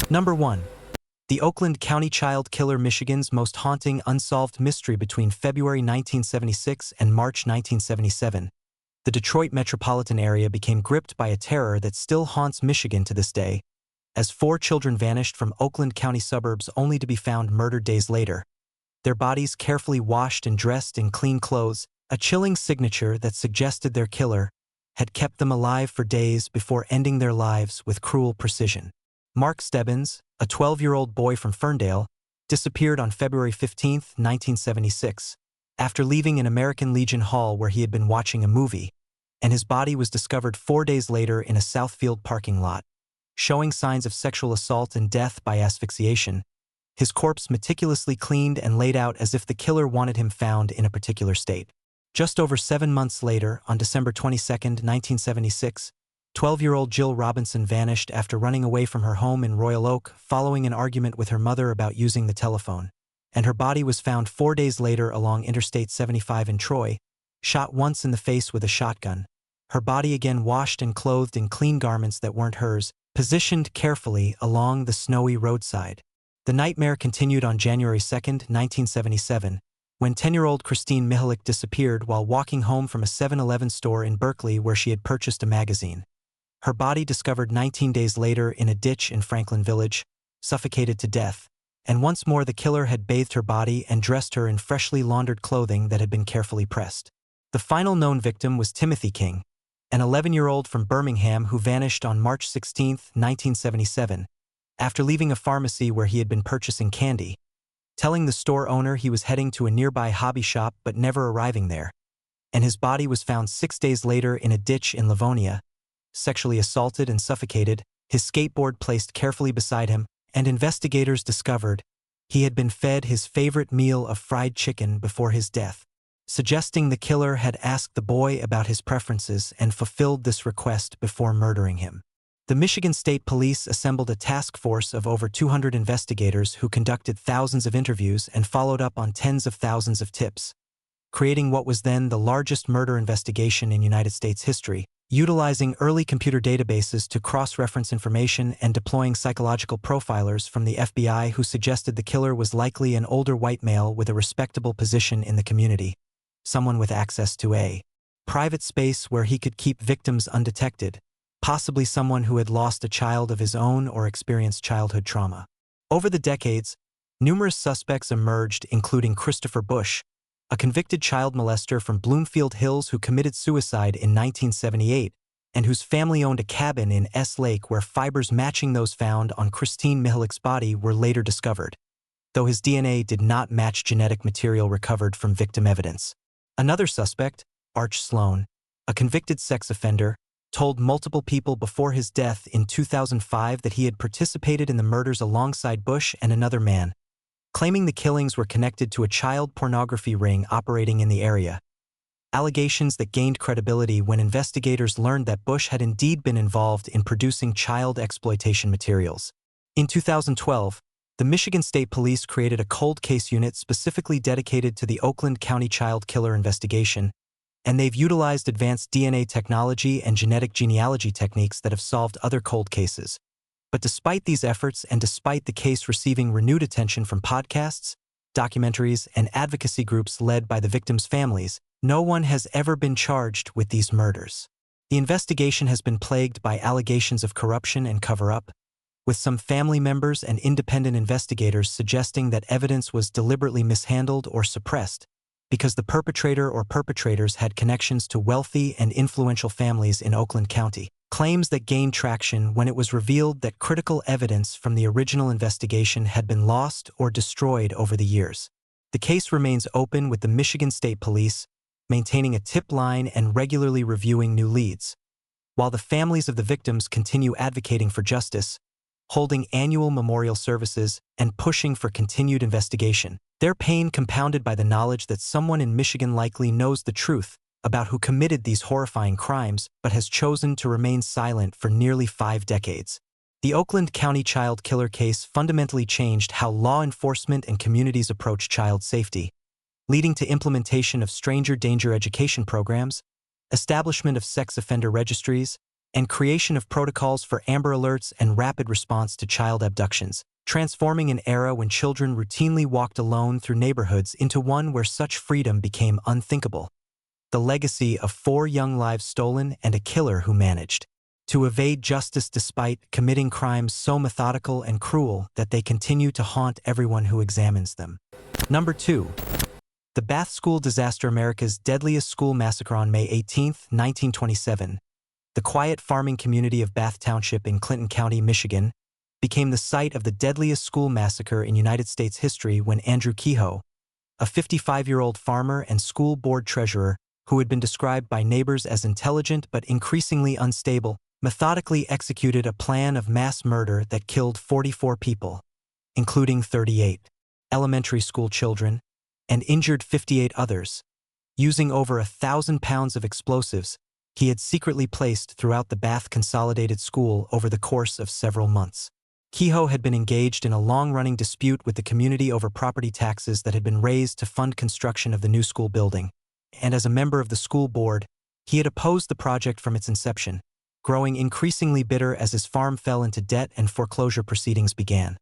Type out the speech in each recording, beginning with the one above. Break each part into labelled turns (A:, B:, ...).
A: Number 1. The Oakland County Child Killer, Michigan's most haunting unsolved mystery. Between February 1976 and March 1977, the Detroit metropolitan area became gripped by a terror that still haunts Michigan to this day, as 4 children vanished from Oakland County suburbs only to be found murdered days later, their bodies carefully washed and dressed in clean clothes, a chilling signature that suggested their killer had kept them alive for days before ending their lives with cruel precision. Mark Stebbins, a 12-year-old boy from Ferndale, disappeared on February 15, 1976, after leaving an American Legion Hall where he had been watching a movie, and his body was discovered 4 days later in a Southfield parking lot, showing signs of sexual assault and death by asphyxiation, his corpse meticulously cleaned and laid out as if the killer wanted him found in a particular state. Just over 7 months later, on December 22, 1976, 12-year-old Jill Robinson vanished after running away from her home in Royal Oak following an argument with her mother about using the telephone, and her body was found 4 days later along Interstate 75 in Troy, shot once in the face with a shotgun. Her body again washed and clothed in clean garments that weren't hers, positioned carefully along the snowy roadside. The nightmare continued on January 2, 1977, when 10-year-old Christine Mihalik disappeared while walking home from a 7-Eleven store in Berkeley where she had purchased a magazine. Her body discovered 19 days later in a ditch in Franklin Village, suffocated to death, and once more the killer had bathed her body and dressed her in freshly laundered clothing that had been carefully pressed. The final known victim was Timothy King, an 11-year-old from Birmingham who vanished on March 16, 1977, after leaving a pharmacy where he had been purchasing candy, telling the store owner he was heading to a nearby hobby shop but never arriving there, and his body was found 6 days later in a ditch in Livonia, sexually assaulted and suffocated, his skateboard placed carefully beside him, and investigators discovered he had been fed his favorite meal of fried chicken before his death, suggesting the killer had asked the boy about his preferences and fulfilled this request before murdering him. The Michigan State Police assembled a task force of over 200 investigators who conducted thousands of interviews and followed up on tens of thousands of tips, creating what was then the largest murder investigation in United States history, utilizing early computer databases to cross-reference information and deploying psychological profilers from the FBI who suggested the killer was likely an older white male with a respectable position in the community, someone with access to a private space where he could keep victims undetected, possibly someone who had lost a child of his own or experienced childhood trauma. Over the decades, numerous suspects emerged, including Christopher Bush, a convicted child molester from Bloomfield Hills who committed suicide in 1978 and whose family owned a cabin in S Lake where fibers matching those found on Christine Mihalik's body were later discovered, though his DNA did not match genetic material recovered from victim evidence. Another suspect, Arch Sloan, a convicted sex offender, told multiple people before his death in 2005 that he had participated in the murders alongside Bush and another man, claiming the killings were connected to a child pornography ring operating in the area. Allegations that gained credibility when investigators learned that Bush had indeed been involved in producing child exploitation materials. In 2012, the Michigan State Police created a cold case unit specifically dedicated to the Oakland County Child Killer investigation, and they've utilized advanced DNA technology and genetic genealogy techniques that have solved other cold cases. But despite these efforts and despite the case receiving renewed attention from podcasts, documentaries, and advocacy groups led by the victims' families, no one has ever been charged with these murders. The investigation has been plagued by allegations of corruption and cover-up, with some family members and independent investigators suggesting that evidence was deliberately mishandled or suppressed because the perpetrator or perpetrators had connections to wealthy and influential families in Oakland County. Claims that gained traction when it was revealed that critical evidence from the original investigation had been lost or destroyed over the years. The case remains open, with the Michigan State Police maintaining a tip line and regularly reviewing new leads, while the families of the victims continue advocating for justice, holding annual memorial services, and pushing for continued investigation. Their pain compounded by the knowledge that someone in Michigan likely knows the truth about who committed these horrifying crimes but has chosen to remain silent for nearly 5 decades. The Oakland County Child Killer case fundamentally changed how law enforcement and communities approach child safety, leading to implementation of stranger danger education programs, establishment of sex offender registries, and creation of protocols for Amber Alerts and rapid response to child abductions, transforming an era when children routinely walked alone through neighborhoods into one where such freedom became unthinkable. The legacy of 4 young lives stolen and a killer who managed to evade justice despite committing crimes so methodical and cruel that they continue to haunt everyone who examines them. Number 2. The Bath School Disaster, America's deadliest school massacre. On May 18, 1927, the quiet farming community of Bath Township in Clinton County, Michigan, became the site of the deadliest school massacre in United States history when Andrew Kehoe, a 55-year-old farmer and school board treasurer who had been described by neighbors as intelligent but increasingly unstable, methodically executed a plan of mass murder that killed 44 people, including 38 elementary school children, and injured 58 others. Using over 1,000 pounds of explosives, he had secretly placed throughout the Bath Consolidated School over the course of several months. Kehoe had been engaged in a long-running dispute with the community over property taxes that had been raised to fund construction of the new school building, and as a member of the school board, he had opposed the project from its inception, growing increasingly bitter as his farm fell into debt and foreclosure proceedings began.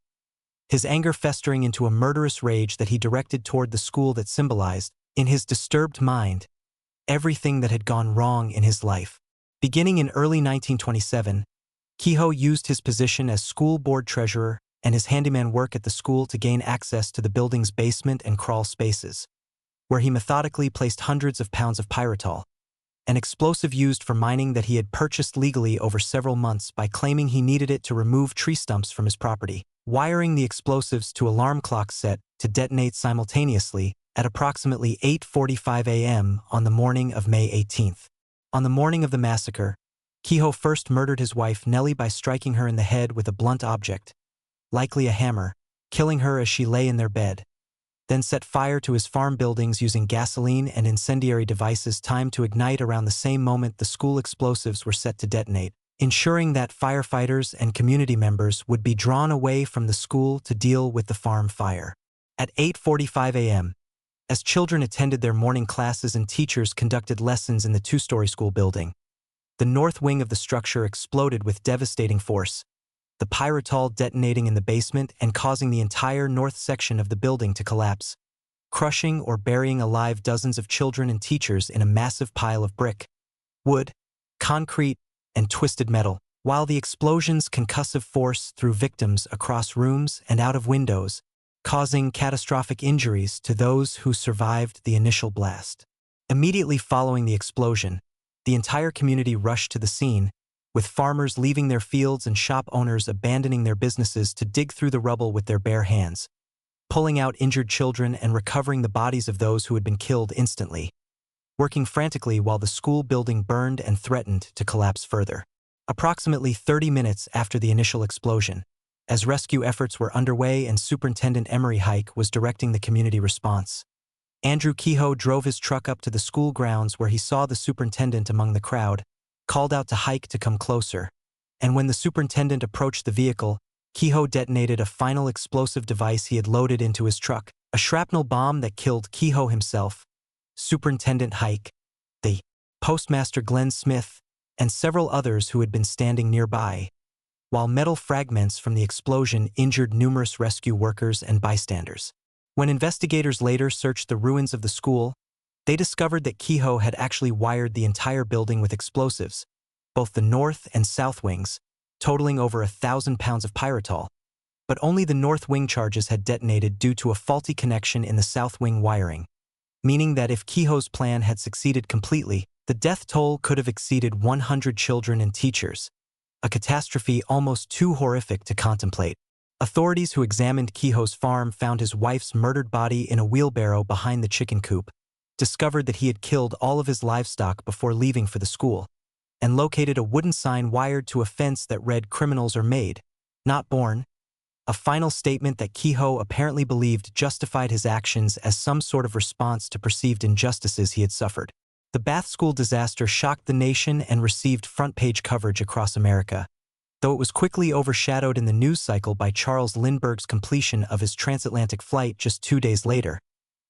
A: His anger festering into a murderous rage that he directed toward the school that symbolized, in his disturbed mind, everything that had gone wrong in his life. Beginning in early 1927, Kehoe used his position as school board treasurer and his handyman work at the school to gain access to the building's basement and crawl spaces, where he methodically placed hundreds of pounds of pyritol, an explosive used for mining that he had purchased legally over several months by claiming he needed it to remove tree stumps from his property, wiring the explosives to alarm clocks set to detonate simultaneously at approximately 8:45 a.m. on the morning of May 18th. On the morning of the massacre, Kehoe first murdered his wife Nellie by striking her in the head with a blunt object, likely a hammer, killing her as she lay in their bed, then set fire to his farm buildings using gasoline and incendiary devices timed to ignite around the same moment the school explosives were set to detonate, ensuring that firefighters and community members would be drawn away from the school to deal with the farm fire. At 8:45 a.m., as children attended their morning classes and teachers conducted lessons in the 2-story school building, the north wing of the structure exploded with devastating force, the pyritol detonating in the basement and causing the entire north section of the building to collapse, crushing or burying alive dozens of children and teachers in a massive pile of brick, wood, concrete, and twisted metal, while the explosion's concussive force threw victims across rooms and out of windows, causing catastrophic injuries to those who survived the initial blast. Immediately following the explosion, the entire community rushed to the scene, with farmers leaving their fields and shop owners abandoning their businesses to dig through the rubble with their bare hands, pulling out injured children and recovering the bodies of those who had been killed instantly, working frantically while the school building burned and threatened to collapse further. Approximately 30 minutes after the initial explosion, as rescue efforts were underway and Superintendent Emery Hike was directing the community response, Andrew Kehoe drove his truck up to the school grounds where he saw the superintendent among the crowd, called out to Hike to come closer, and when the superintendent approached the vehicle, Kehoe detonated a final explosive device he had loaded into his truck, a shrapnel bomb that killed Kehoe himself, Superintendent Hike, the postmaster Glenn Smith, and several others who had been standing nearby, while metal fragments from the explosion injured numerous rescue workers and bystanders. When investigators later searched the ruins of the school, they discovered that Kehoe had actually wired the entire building with explosives, both the north and south wings, totaling over 1,000 pounds of pyritol, but only the north wing charges had detonated due to a faulty connection in the south wing wiring, meaning that if Kehoe's plan had succeeded completely, the death toll could have exceeded 100 children and teachers, a catastrophe almost too horrific to contemplate. Authorities who examined Kehoe's farm found his wife's murdered body in a wheelbarrow behind the chicken coop, discovered that he had killed all of his livestock before leaving for the school, and located a wooden sign wired to a fence that read "Criminals are made, not born," a final statement that Kehoe apparently believed justified his actions as some sort of response to perceived injustices he had suffered. The Bath school disaster shocked the nation and received front-page coverage across America, though it was quickly overshadowed in the news cycle by Charles Lindbergh's completion of his transatlantic flight just 2 days later.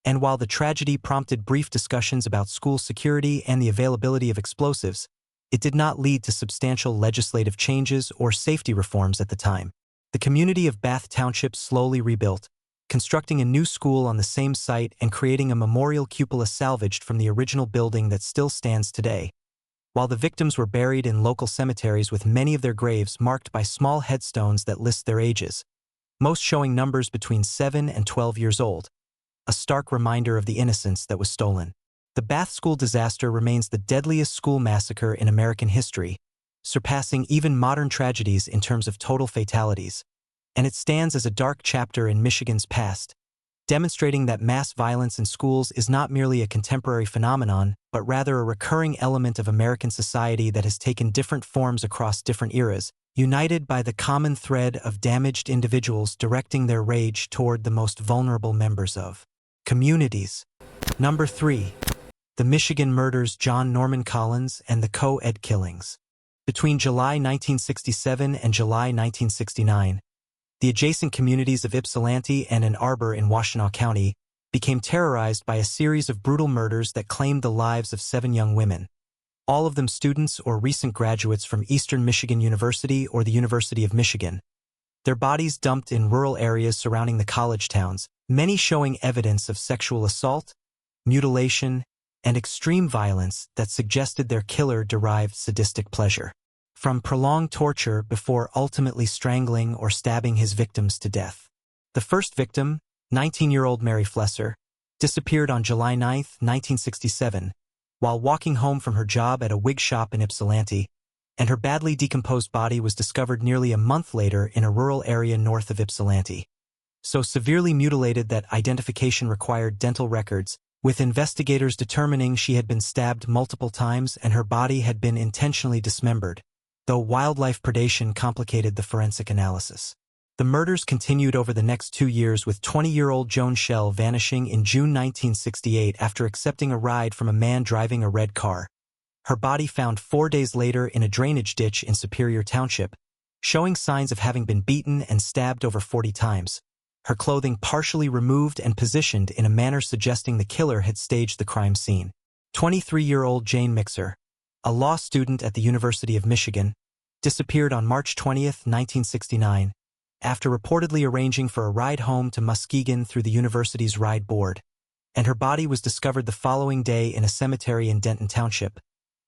A: And while the tragedy prompted brief discussions about school security and the availability of explosives, it did not lead to substantial legislative changes or safety reforms at the time. The community of Bath Township slowly rebuilt, constructing a new school on the same site and creating a memorial cupola salvaged from the original building that still stands today. While the victims were buried in local cemeteries with many of their graves marked by small headstones that list their ages, most showing numbers between 7 and 12 years old, a stark reminder of the innocence that was stolen. The Bath school disaster remains the deadliest school massacre in American history, surpassing even modern tragedies in terms of total fatalities, and it stands as a dark chapter in Michigan's past, demonstrating that mass violence in schools is not merely a contemporary phenomenon, but rather a recurring element of American society that has taken different forms across different eras, united by the common thread of damaged individuals directing their rage toward the most vulnerable members of communities. Number 3. The Michigan murders John Norman Collins and the co-ed killings. Between July 1967 and July 1969, the adjacent communities of Ypsilanti and Ann Arbor in Washtenaw County became terrorized by a series of brutal murders that claimed the lives of 7 young women, all of them students or recent graduates from Eastern Michigan University or the University of Michigan. Their bodies dumped in rural areas surrounding the college towns, many showing evidence of sexual assault, mutilation, and extreme violence that suggested their killer derived sadistic pleasure from prolonged torture before ultimately strangling or stabbing his victims to death. The first victim, 19-year-old Mary Flesser, disappeared on July 9, 1967, while walking home from her job at a wig shop in Ypsilanti, and her badly decomposed body was discovered nearly a month later in a rural area north of Ypsilanti. So severely mutilated that identification required dental records, with investigators determining she had been stabbed multiple times and her body had been intentionally dismembered, though wildlife predation complicated the forensic analysis. The murders continued over the next 2 years, with 20-year-old Joan Schell vanishing in June 1968 after accepting a ride from a man driving a red car. Her body found 4 days later in a drainage ditch in Superior Township, showing signs of having been beaten and stabbed over 40 times, her clothing partially removed and positioned in a manner suggesting the killer had staged the crime scene. 23-year-old Jane Mixer, a law student at the University of Michigan, disappeared on March 20, 1969, after reportedly arranging for a ride home to Muskegon through the university's ride board, and her body was discovered the following day in a cemetery in Denton Township,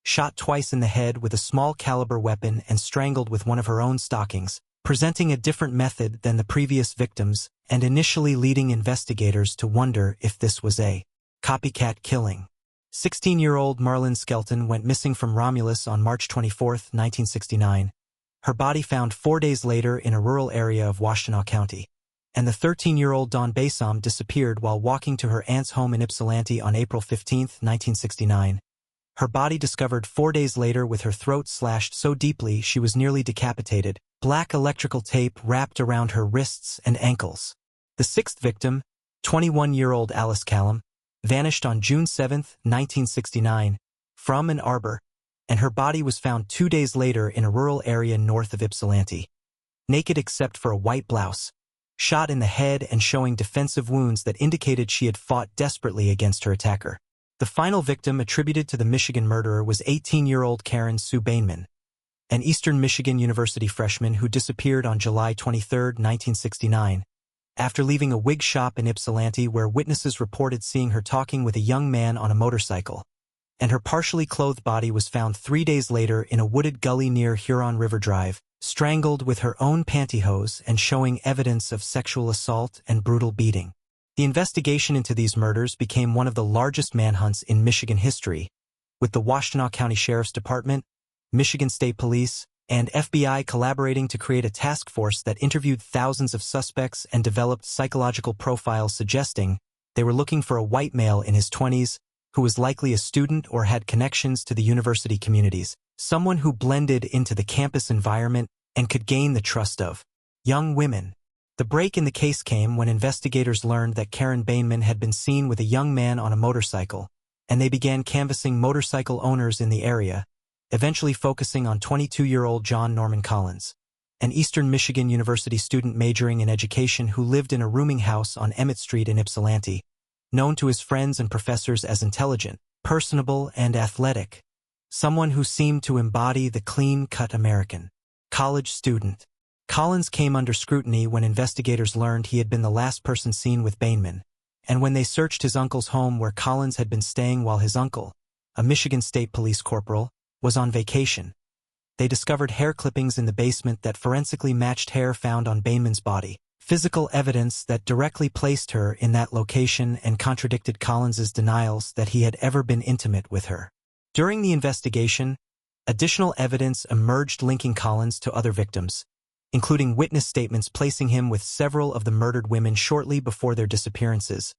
A: shot twice in the head with a small caliber weapon and strangled with one of her own stockings, presenting a different method than the previous victims and initially leading investigators to wonder if this was a copycat killing. 16-year-old Marlyn Skelton went missing from Romulus on March 24, 1969. Her body found 4 days later in a rural area of Washtenaw County. And the 13-year-old Dawn Basom disappeared while walking to her aunt's home in Ypsilanti on April 15, 1969. Her body discovered 4 days later with her throat slashed so deeply she was nearly decapitated, black electrical tape wrapped around her wrists and ankles. The sixth victim, 21-year-old Alice Callum, vanished on June 7, 1969, from Ann Arbor, and her body was found 2 days later in a rural area north of Ypsilanti, naked except for a white blouse, shot in the head and showing defensive wounds that indicated she had fought desperately against her attacker. The final victim attributed to the Michigan murderer was 18-year-old Karen Sue Bainman, an Eastern Michigan University freshman who disappeared on July 23, 1969, after leaving a wig shop in Ypsilanti where witnesses reported seeing her talking with a young man on a motorcycle, and her partially clothed body was found 3 days later in a wooded gully near Huron River Drive, strangled with her own pantyhose and showing evidence of sexual assault and brutal beating. The investigation into these murders became one of the largest manhunts in Michigan history, with the Washtenaw County Sheriff's Department, Michigan State Police, and FBI collaborating to create a task force that interviewed thousands of suspects and developed psychological profiles suggesting they were looking for a white male in his 20s who was likely a student or had connections to the university communities, someone who blended into the campus environment and could gain the trust of young women. The break in the case came when investigators learned that Karen Bainman had been seen with a young man on a motorcycle, and they began canvassing motorcycle owners in the area, eventually focusing on 22-year-old John Norman Collins, an Eastern Michigan University student majoring in education who lived in a rooming house on Emmett Street in Ypsilanti, known to his friends and professors as intelligent, personable, and athletic. someone who seemed to embody the clean-cut American college student. Collins came under scrutiny when investigators learned he had been the last person seen with Bainman, and when they searched his uncle's home where Collins had been staying while his uncle, a Michigan State Police corporal, was on vacation. They discovered hair clippings in the basement that forensically matched hair found on Bainman's body, physical evidence that directly placed her in that location and contradicted Collins's denials that he had ever been intimate with her. During the investigation, additional evidence emerged linking Collins to other victims, including witness statements placing him with several of the murdered women shortly before their disappearances,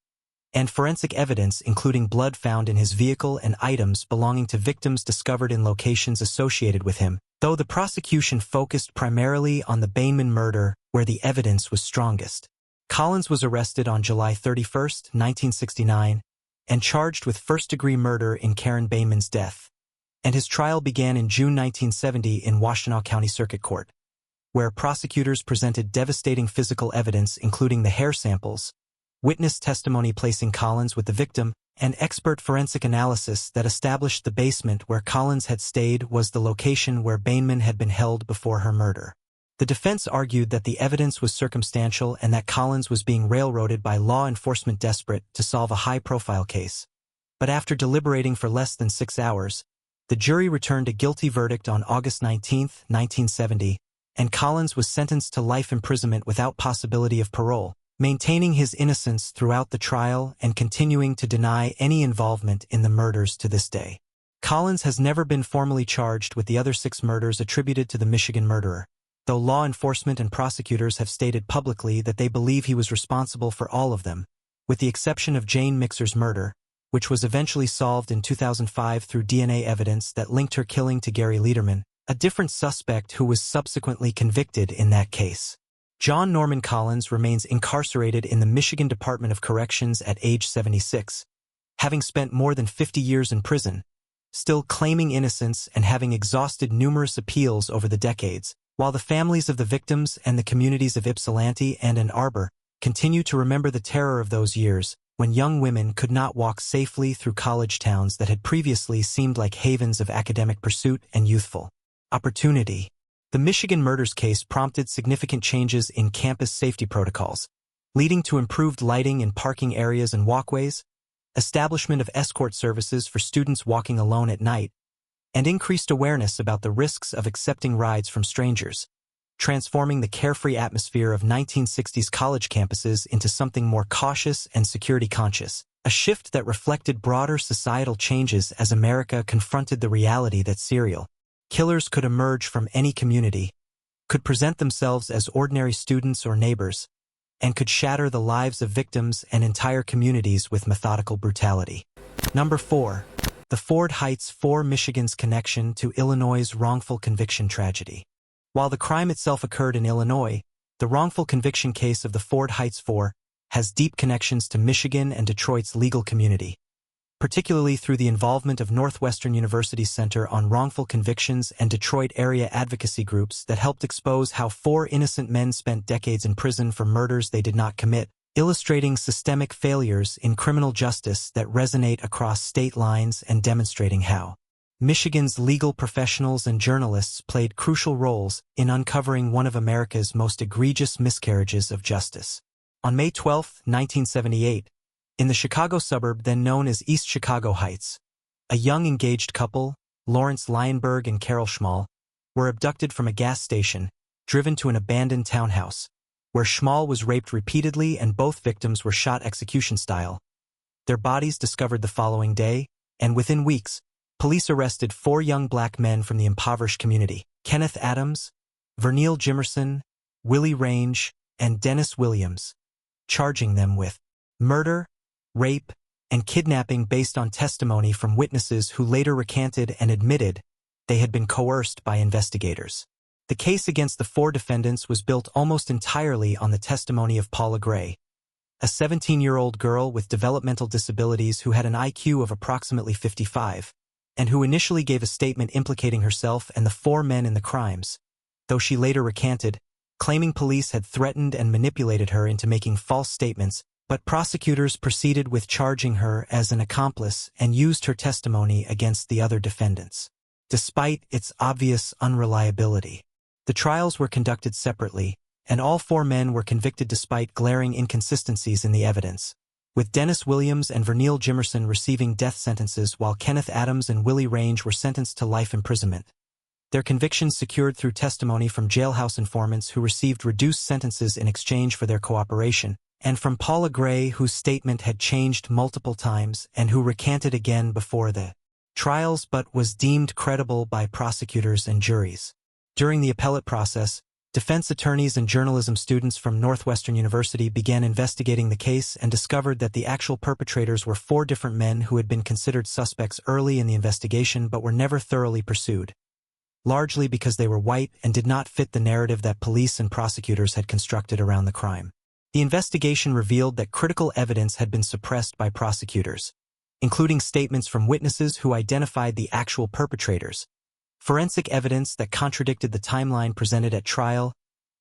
A: and forensic evidence including blood found in his vehicle and items belonging to victims discovered in locations associated with him, though the prosecution focused primarily on the Bainman murder where the evidence was strongest. Collins was arrested on July 31, 1969, and charged with first-degree murder in Karen Bainman's death, and his trial began in June 1970 in Washtenaw County Circuit Court, where prosecutors presented devastating physical evidence including the hair samples, witness testimony placing Collins with the victim, and expert forensic analysis that established the basement where Collins had stayed was the location where Bainman had been held before her murder. The defense argued that the evidence was circumstantial and that Collins was being railroaded by law enforcement desperate to solve a high-profile case. But after deliberating for less than 6 hours, the jury returned a guilty verdict on August 19, 1970, and Collins was sentenced to life imprisonment without possibility of parole, maintaining his innocence throughout the trial and continuing to deny any involvement in the murders to this day. Collins has never been formally charged with the other 6 murders attributed to the Michigan murderer, though law enforcement and prosecutors have stated publicly that they believe he was responsible for all of them, with the exception of Jane Mixer's murder, which was eventually solved in 2005 through DNA evidence that linked her killing to Gary Lederman, a different suspect who was subsequently convicted in that case. John Norman Collins remains incarcerated in the Michigan Department of Corrections at age 76, having spent more than 50 years in prison, still claiming innocence and having exhausted numerous appeals over the decades, while the families of the victims and the communities of Ypsilanti and Ann Arbor continue to remember the terror of those years when young women could not walk safely through college towns that had previously seemed like havens of academic pursuit and youthful opportunity. The Michigan murders case prompted significant changes in campus safety protocols, leading to improved lighting in parking areas and walkways, establishment of escort services for students walking alone at night, and increased awareness about the risks of accepting rides from strangers, transforming the carefree atmosphere of 1960s college campuses into something more cautious and security-conscious, a shift that reflected broader societal changes as America confronted the reality that serial killers could emerge from any community, could present themselves as ordinary students or neighbors, and could shatter the lives of victims and entire communities with methodical brutality. Number 4. The Ford Heights 4 Michigan's connection to Illinois' wrongful conviction tragedy. While the crime itself occurred in Illinois, the wrongful conviction case of the Ford Heights 4 has deep connections to Michigan and Detroit's legal community, particularly through the involvement of Northwestern University's Center on Wrongful Convictions and Detroit area advocacy groups that helped expose how 4 innocent men spent decades in prison for murders they did not commit, illustrating systemic failures in criminal justice that resonate across state lines and demonstrating how Michigan's legal professionals and journalists played crucial roles in uncovering one of America's most egregious miscarriages of justice. On May 12, 1978, in the Chicago suburb then known as East Chicago Heights, a young engaged couple, Lawrence Leinberg and Carol Schmall, were abducted from a gas station, driven to an abandoned townhouse, where Schmall was raped repeatedly and both victims were shot execution-style. Their bodies discovered the following day, and within weeks, police arrested 4 young black men from the impoverished community, Kenneth Adams, Vernil Jimerson, Willie Range, and Dennis Williams, charging them with murder, rape, and kidnapping based on testimony from witnesses who later recanted and admitted they had been coerced by investigators. The case against the 4 defendants was built almost entirely on the testimony of Paula Gray, a 17-year-old girl with developmental disabilities who had an IQ of approximately 55, and who initially gave a statement implicating herself and the 4 men in the crimes, though she later recanted, claiming police had threatened and manipulated her into making false statements, but prosecutors proceeded with charging her as an accomplice and used her testimony against the other defendants. despite its obvious unreliability. The trials were conducted separately, and all 4 men were convicted despite glaring inconsistencies in the evidence, with Dennis Williams and Vernil Jimerson receiving death sentences while Kenneth Adams and Willie Range were sentenced to life imprisonment. Their convictions secured through testimony from jailhouse informants who received reduced sentences in exchange for their cooperation, and from Paula Gray, whose statement had changed multiple times and who recanted again before the trials but was deemed credible by prosecutors and juries. During the appellate process, defense attorneys and journalism students from Northwestern University began investigating the case and discovered that the actual perpetrators were 4 different men who had been considered suspects early in the investigation but were never thoroughly pursued, largely because they were white and did not fit the narrative that police and prosecutors had constructed around the crime. The investigation revealed that critical evidence had been suppressed by prosecutors, including statements from witnesses who identified the actual perpetrators, forensic evidence that contradicted the timeline presented at trial,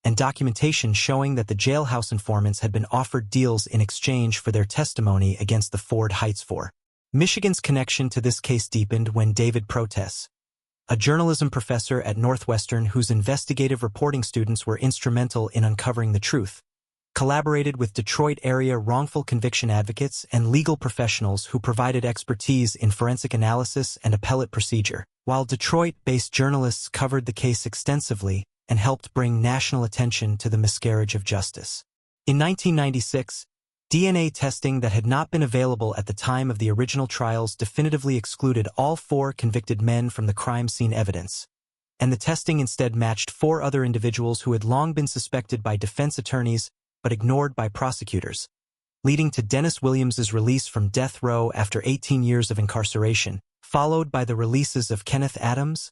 A: and documentation showing that the jailhouse informants had been offered deals in exchange for their testimony against the Ford Heights 4. Michigan's connection to this case deepened when David Protess, a journalism professor at Northwestern whose investigative reporting students were instrumental in uncovering the truth, collaborated with Detroit-area wrongful conviction advocates and legal professionals who provided expertise in forensic analysis and appellate procedure, while Detroit-based journalists covered the case extensively and helped bring national attention to the miscarriage of justice. In 1996, DNA testing that had not been available at the time of the original trials definitively excluded all 4 convicted men from the crime scene evidence, and the testing instead matched 4 other individuals who had long been suspected by defense attorneys but ignored by prosecutors, leading to Dennis Williams's release from death row after 18 years of incarceration, followed by the releases of Kenneth Adams,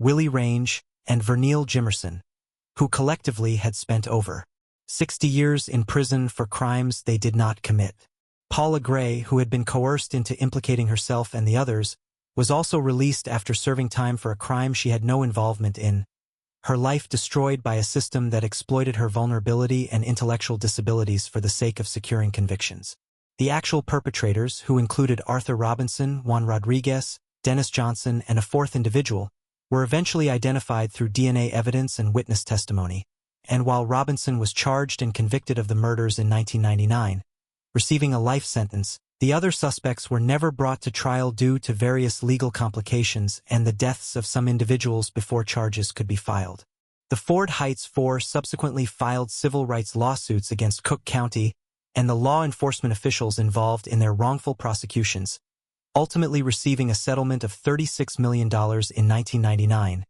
A: Willie Range, and Vernil Jimerson, who collectively had spent over 60 years in prison for crimes they did not commit. Paula Gray, who had been coerced into implicating herself and the others, was also released after serving time for a crime she had no involvement in, her life destroyed by a system that exploited her vulnerability and intellectual disabilities for the sake of securing convictions. The actual perpetrators, who included Arthur Robinson, Juan Rodriguez, Dennis Johnson, and a 4th individual, were eventually identified through DNA evidence and witness testimony, and while Robinson was charged and convicted of the murders in 1999, receiving a life sentence, the other suspects were never brought to trial due to various legal complications and the deaths of some individuals before charges could be filed. The Ford Heights 4 subsequently filed civil rights lawsuits against Cook County and the law enforcement officials involved in their wrongful prosecutions, ultimately receiving a settlement of $36 million in 1999,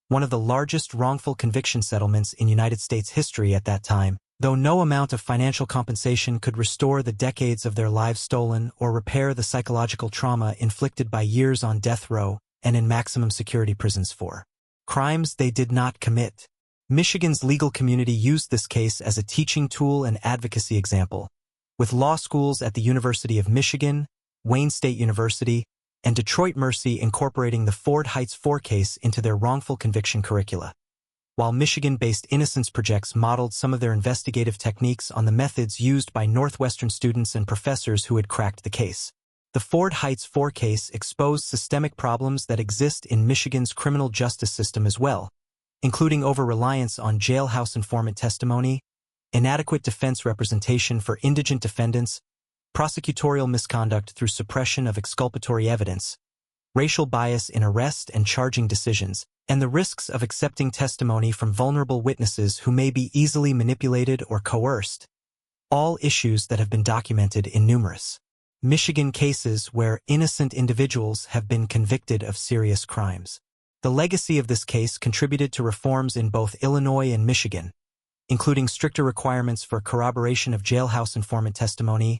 A: one of the largest wrongful conviction settlements in United States history at that time, though no amount of financial compensation could restore the decades of their lives stolen or repair the psychological trauma inflicted by years on death row and in maximum security prisons for crimes they did not commit. Michigan's legal community used this case as a teaching tool and advocacy example, with law schools at the University of Michigan, Wayne State University, and Detroit Mercy incorporating the Ford Heights 4 case into their wrongful conviction curricula, while Michigan-based Innocence Projects modeled some of their investigative techniques on the methods used by Northwestern students and professors who had cracked the case. The Ford Heights 4 case exposed systemic problems that exist in Michigan's criminal justice system as well, including over-reliance on jailhouse informant testimony, inadequate defense representation for indigent defendants, prosecutorial misconduct through suppression of exculpatory evidence, racial bias in arrest and charging decisions, and the risks of accepting testimony from vulnerable witnesses who may be easily manipulated or coerced, all issues that have been documented in numerous Michigan cases where innocent individuals have been convicted of serious crimes. The legacy of this case contributed to reforms in both Illinois and Michigan, including stricter requirements for corroboration of jailhouse informant testimony,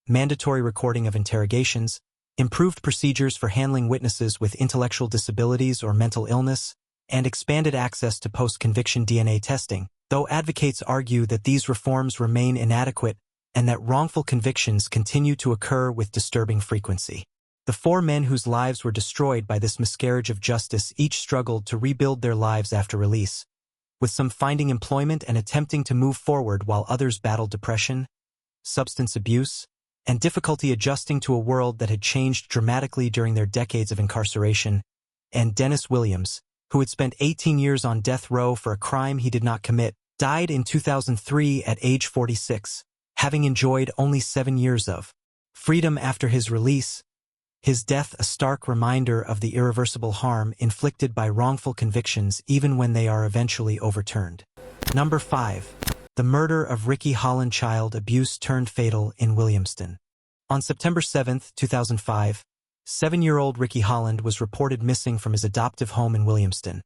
A: mandatory recording of interrogations, improved procedures for handling witnesses with intellectual disabilities or mental illness, and expanded access to post-conviction DNA testing, though advocates argue that these reforms remain inadequate and that wrongful convictions continue to occur with disturbing frequency. The 4 men whose lives were destroyed by this miscarriage of justice each struggled to rebuild their lives after release, with some finding employment and attempting to move forward while others battled depression, substance abuse, and difficulty adjusting to a world that had changed dramatically during their decades of incarceration. and Dennis Williams, who had spent 18 years on death row for a crime he did not commit, died in 2003 at age 46, having enjoyed only 7 years of freedom after his release. His death a stark reminder of the irreversible harm inflicted by wrongful convictions even when they are eventually overturned. Number 5. The murder of Ricky Holland. Child abuse turned fatal in Williamston. On September 7, 2005, 7-year-old Ricky Holland was reported missing from his adoptive home in Williamston,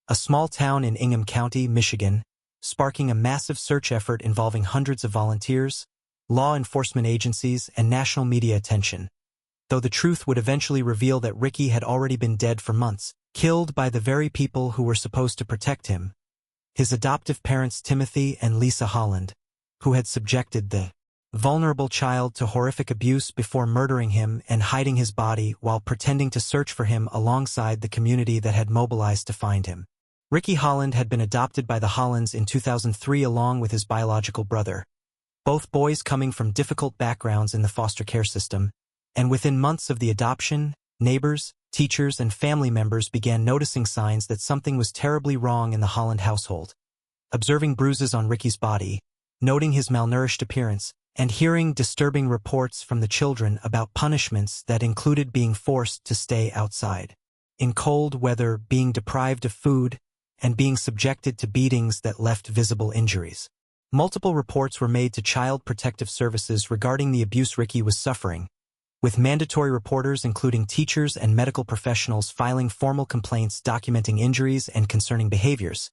A: a small town in Ingham County, Michigan, sparking a massive search effort involving hundreds of volunteers, law enforcement agencies, and national media attention, though the truth would eventually reveal that Ricky had already been dead for months, killed by the very people who were supposed to protect him, his adoptive parents Timothy and Lisa Holland, who had subjected the vulnerable child to horrific abuse before murdering him and hiding his body while pretending to search for him alongside the community that had mobilized to find him. Ricky Holland had been adopted by the Hollands in 2003 along with his biological brother, both boys coming from difficult backgrounds in the foster care system, and within months of the adoption, neighbors, teachers, and family members began noticing signs that something was terribly wrong in the Holland household. Observing bruises on Ricky's body, noting his malnourished appearance, and hearing disturbing reports from the children about punishments that included being forced to stay outside in cold weather, being deprived of food, and being subjected to beatings that left visible injuries. Multiple reports were made to Child Protective Services regarding the abuse Ricky was suffering, with mandatory reporters including teachers and medical professionals filing formal complaints documenting injuries and concerning behaviors.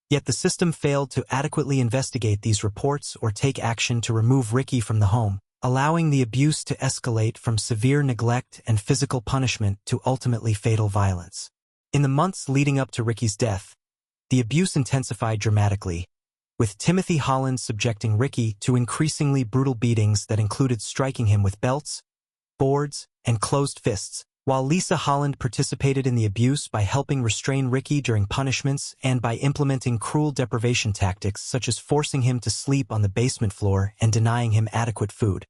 A: Yet the system failed to adequately investigate these reports or take action to remove Ricky from the home, allowing the abuse to escalate from severe neglect and physical punishment to ultimately fatal violence. In the months leading up to Ricky's death, the abuse intensified dramatically, with Timothy Holland subjecting Ricky to increasingly brutal beatings that included striking him with belts, boards, and closed fists, while Lisa Holland participated in the abuse by helping restrain Ricky during punishments and by implementing cruel deprivation tactics such as forcing him to sleep on the basement floor and denying him adequate food.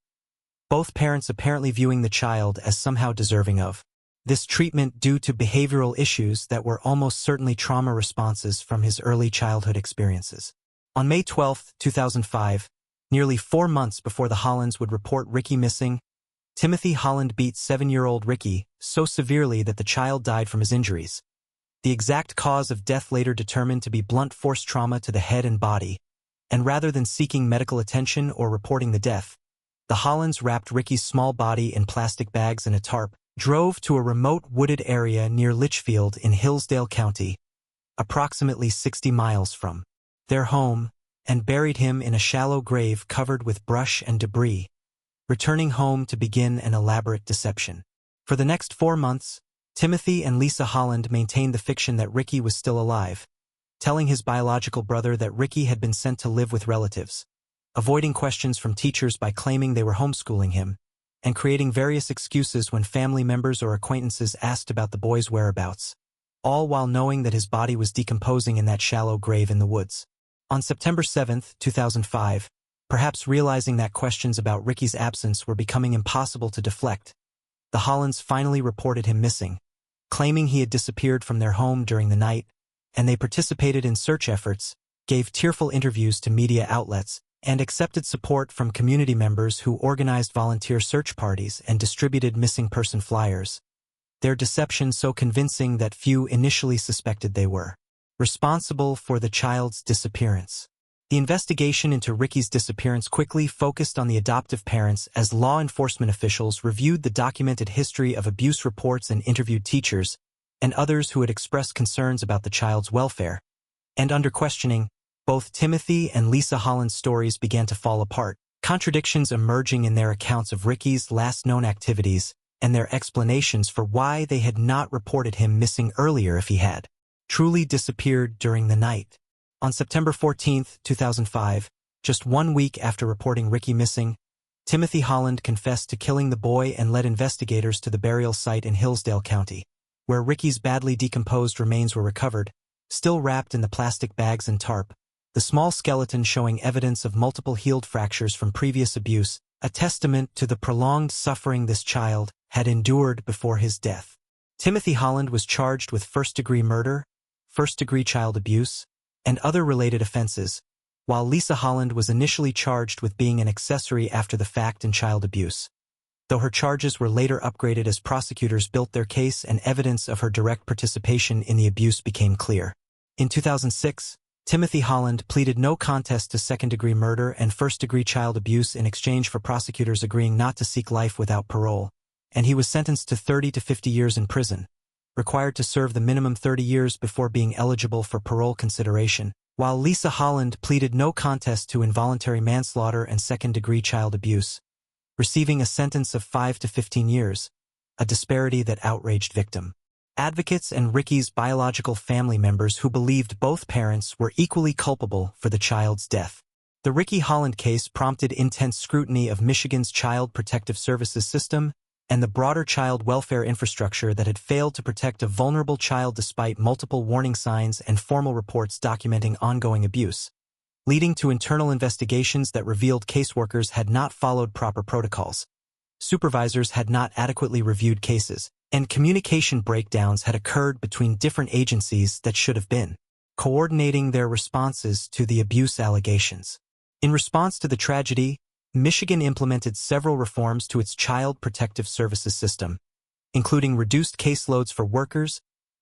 A: Both parents apparently viewing the child as somehow deserving of this treatment due to behavioral issues that were almost certainly trauma responses from his early childhood experiences. On May 12, 2005, nearly 4 months before the Hollands would report Ricky missing, Timothy Holland beat 7-year-old Ricky so severely that the child died from his injuries. The exact cause of death later determined to be blunt force trauma to the head and body, and rather than seeking medical attention or reporting the death, the Hollands wrapped Ricky's small body in plastic bags and a tarp, drove to a remote wooded area near Litchfield in Hillsdale County, approximately 60 miles from their home, and buried him in a shallow grave covered with brush and debris, returning home to begin an elaborate deception. For the next 4 months, Timothy and Lisa Holland maintained the fiction that Ricky was still alive, telling his biological brother that Ricky had been sent to live with relatives, avoiding questions from teachers by claiming they were homeschooling him, and creating various excuses when family members or acquaintances asked about the boy's whereabouts, all while knowing that his body was decomposing in that shallow grave in the woods. On September 7, 2005, perhaps realizing that questions about Ricky's absence were becoming impossible to deflect, the Hollands finally reported him missing, claiming he had disappeared from their home during the night, and they participated in search efforts, gave tearful interviews to media outlets, and accepted support from community members who organized volunteer search parties and distributed missing person flyers, their deception so convincing that few initially suspected they were responsible for the child's disappearance. The investigation into Ricky's disappearance quickly focused on the adoptive parents as law enforcement officials reviewed the documented history of abuse reports and interviewed teachers and others who had expressed concerns about the child's welfare. And under questioning, both Timothy and Lisa Holland's stories began to fall apart, contradictions emerging in their accounts of Ricky's last known activities and their explanations for why they had not reported him missing earlier if he had truly disappeared during the night. On September 14, 2005, just 1 week after reporting Ricky missing, Timothy Holland confessed to killing the boy and led investigators to the burial site in Hillsdale County, where Ricky's badly decomposed remains were recovered, still wrapped in the plastic bags and tarp, the small skeleton showing evidence of multiple healed fractures from previous abuse, a testament to the prolonged suffering this child had endured before his death. Timothy Holland was charged with first-degree murder, first-degree child abuse, and other related offenses, while Lisa Holland was initially charged with being an accessory after the fact in child abuse, though her charges were later upgraded as prosecutors built their case and evidence of her direct participation in the abuse became clear. In 2006, Timothy Holland pleaded no contest to second-degree murder and first-degree child abuse in exchange for prosecutors agreeing not to seek life without parole, and he was sentenced to 30 to 50 years in prison, required to serve the minimum 30 years before being eligible for parole consideration, while Lisa Holland pleaded no contest to involuntary manslaughter and second-degree child abuse, receiving a sentence of 5 to 15 years, a disparity that outraged victim advocates and Ricky's biological family members who believed both parents were equally culpable for the child's death. The Ricky Holland case prompted intense scrutiny of Michigan's Child Protective Services system and the broader child welfare infrastructure that had failed to protect a vulnerable child despite multiple warning signs and formal reports documenting ongoing abuse, leading to internal investigations that revealed caseworkers had not followed proper protocols, supervisors had not adequately reviewed cases, and communication breakdowns had occurred between different agencies that should have been coordinating their responses to the abuse allegations. In response to the tragedy, Michigan implemented several reforms to its Child Protective Services system, including reduced caseloads for workers,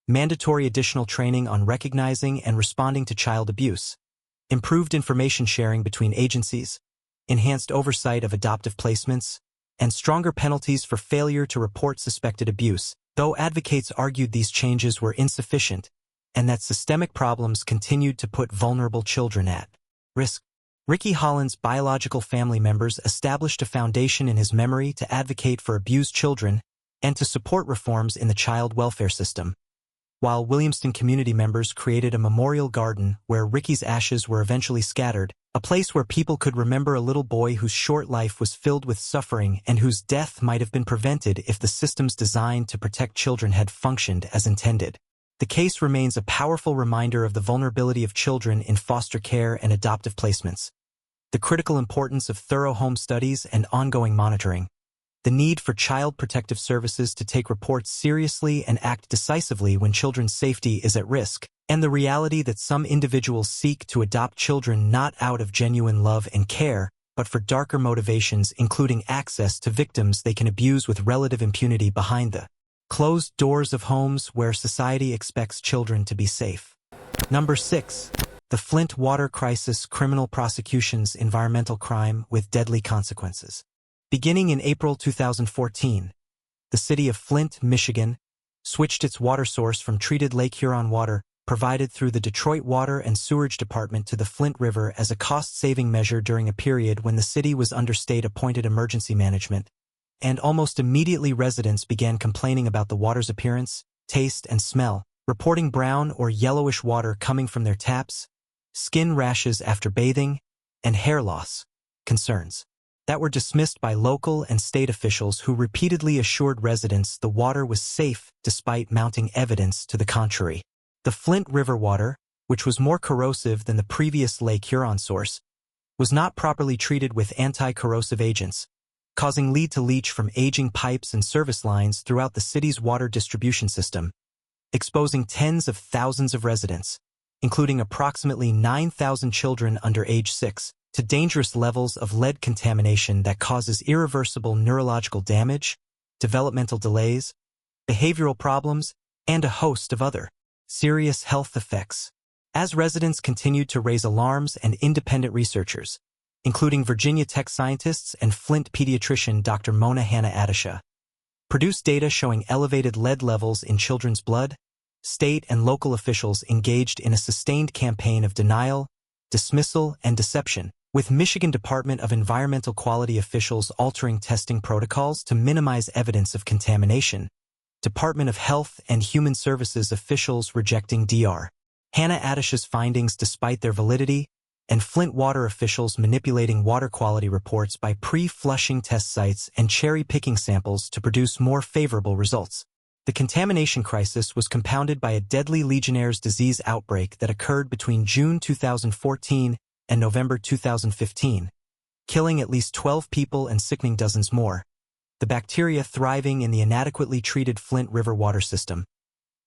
A: mandatory additional training on recognizing and responding to child abuse, improved information sharing between agencies, enhanced oversight of adoptive placements, and stronger penalties for failure to report suspected abuse, though advocates argued these changes were insufficient and that systemic problems continued to put vulnerable children at risk. Ricky Holland's biological family members established a foundation in his memory to advocate for abused children and to support reforms in the child welfare system, while Williamston community members created a memorial garden where Ricky's ashes were eventually scattered, a place where people could remember a little boy whose short life was filled with suffering and whose death might have been prevented if the systems designed to protect children had functioned as intended. The case remains a powerful reminder of the vulnerability of children in foster care and adoptive placements, the critical importance of thorough home studies and ongoing monitoring, the need for child protective services to take reports seriously and act decisively when children's safety is at risk, and the reality that some individuals seek to adopt children not out of genuine love and care, but for darker motivations including access to victims they can abuse with relative impunity behind the closed doors of homes where society expects children to be safe. Number 6. The Flint Water Crisis Criminal Prosecutions Environmental Crime with Deadly Consequences. Beginning in April 2014, the city of Flint, Michigan, switched its water source from treated Lake Huron water provided through the Detroit Water and Sewerage Department to the Flint River as a cost-saving measure during a period when the city was under state-appointed emergency management, and almost immediately residents began complaining about the water's appearance, taste, and smell, reporting brown or yellowish water coming from their taps, skin rashes after bathing, and hair loss concerns that were dismissed by local and state officials who repeatedly assured residents the water was safe despite mounting evidence to the contrary. The Flint River water, which was more corrosive than the previous Lake Huron source, was not properly treated with anti-corrosive agents, causing lead to leach from aging pipes and service lines throughout the city's water distribution system, exposing tens of thousands of residents, including approximately 9,000 children under age 6, to dangerous levels of lead contamination that causes irreversible neurological damage, developmental delays, behavioral problems, and a host of other serious health effects. As residents continued to raise alarms and independent researchers, including Virginia Tech scientists and Flint pediatrician Dr. Mona Hanna-Atisha, produced data showing elevated lead levels in children's blood, state and local officials engaged in a sustained campaign of denial, dismissal, and deception, with Michigan Department of Environmental Quality officials altering testing protocols to minimize evidence of contamination, Department of Health and Human Services officials rejecting Dr. Hanna-Atisha's findings despite their validity, and Flint water officials manipulating water quality reports by pre-flushing test sites and cherry-picking samples to produce more favorable results. The contamination crisis was compounded by a deadly Legionnaire's disease outbreak that occurred between June 2014 and November 2015, killing at least 12 people and sickening dozens more, the bacteria thriving in the inadequately treated Flint River water system.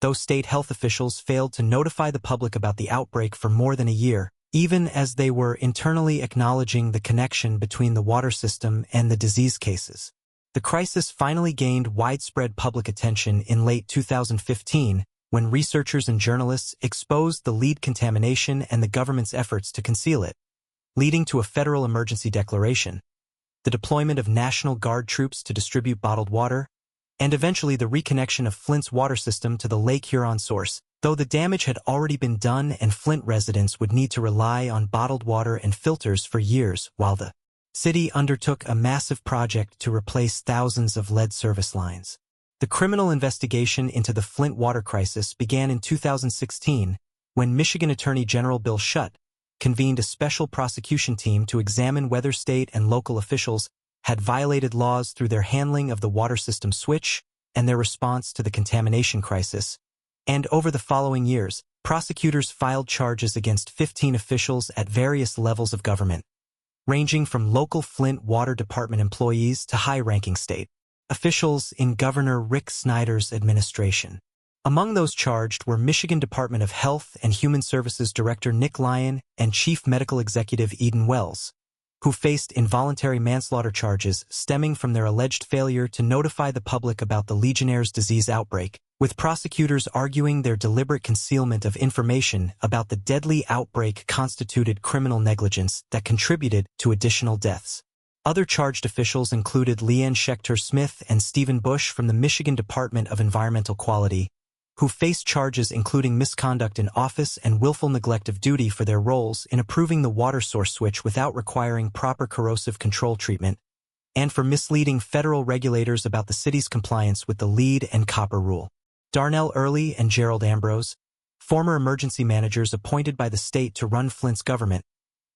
A: Though state health officials failed to notify the public about the outbreak for more than a year, even as they were internally acknowledging the connection between the water system and the disease cases. The crisis finally gained widespread public attention in late 2015 when researchers and journalists exposed the lead contamination and the government's efforts to conceal it, leading to a federal emergency declaration, the deployment of National Guard troops to distribute bottled water, and eventually the reconnection of Flint's water system to the Lake Huron source, though the damage had already been done and Flint residents would need to rely on bottled water and filters for years while the city undertook a massive project to replace thousands of lead service lines. The criminal investigation into the Flint Water Crisis began in 2016 when Michigan Attorney General Bill Schutt convened a special prosecution team to examine whether state and local officials had violated laws through their handling of the water system switch and their response to the contamination crisis. And over the following years, prosecutors filed charges against 15 officials at various levels of government, ranging from local Flint Water Department employees to high-ranking state officials in Governor Rick Snyder's administration. Among those charged were Michigan Department of Health and Human Services Director Nick Lyon and Chief Medical Executive Eden Wells, who faced involuntary manslaughter charges stemming from their alleged failure to notify the public about the Legionnaire's disease outbreak, with prosecutors arguing their deliberate concealment of information about the deadly outbreak constituted criminal negligence that contributed to additional deaths. Other charged officials included Leanne Schechter-Smith and Stephen Bush from the Michigan Department of Environmental Quality, who faced charges including misconduct in office and willful neglect of duty for their roles in approving the water source switch without requiring proper corrosive control treatment, and for misleading federal regulators about the city's compliance with the lead and copper rule. Darnell Early and Gerald Ambrose, former emergency managers appointed by the state to run Flint's government,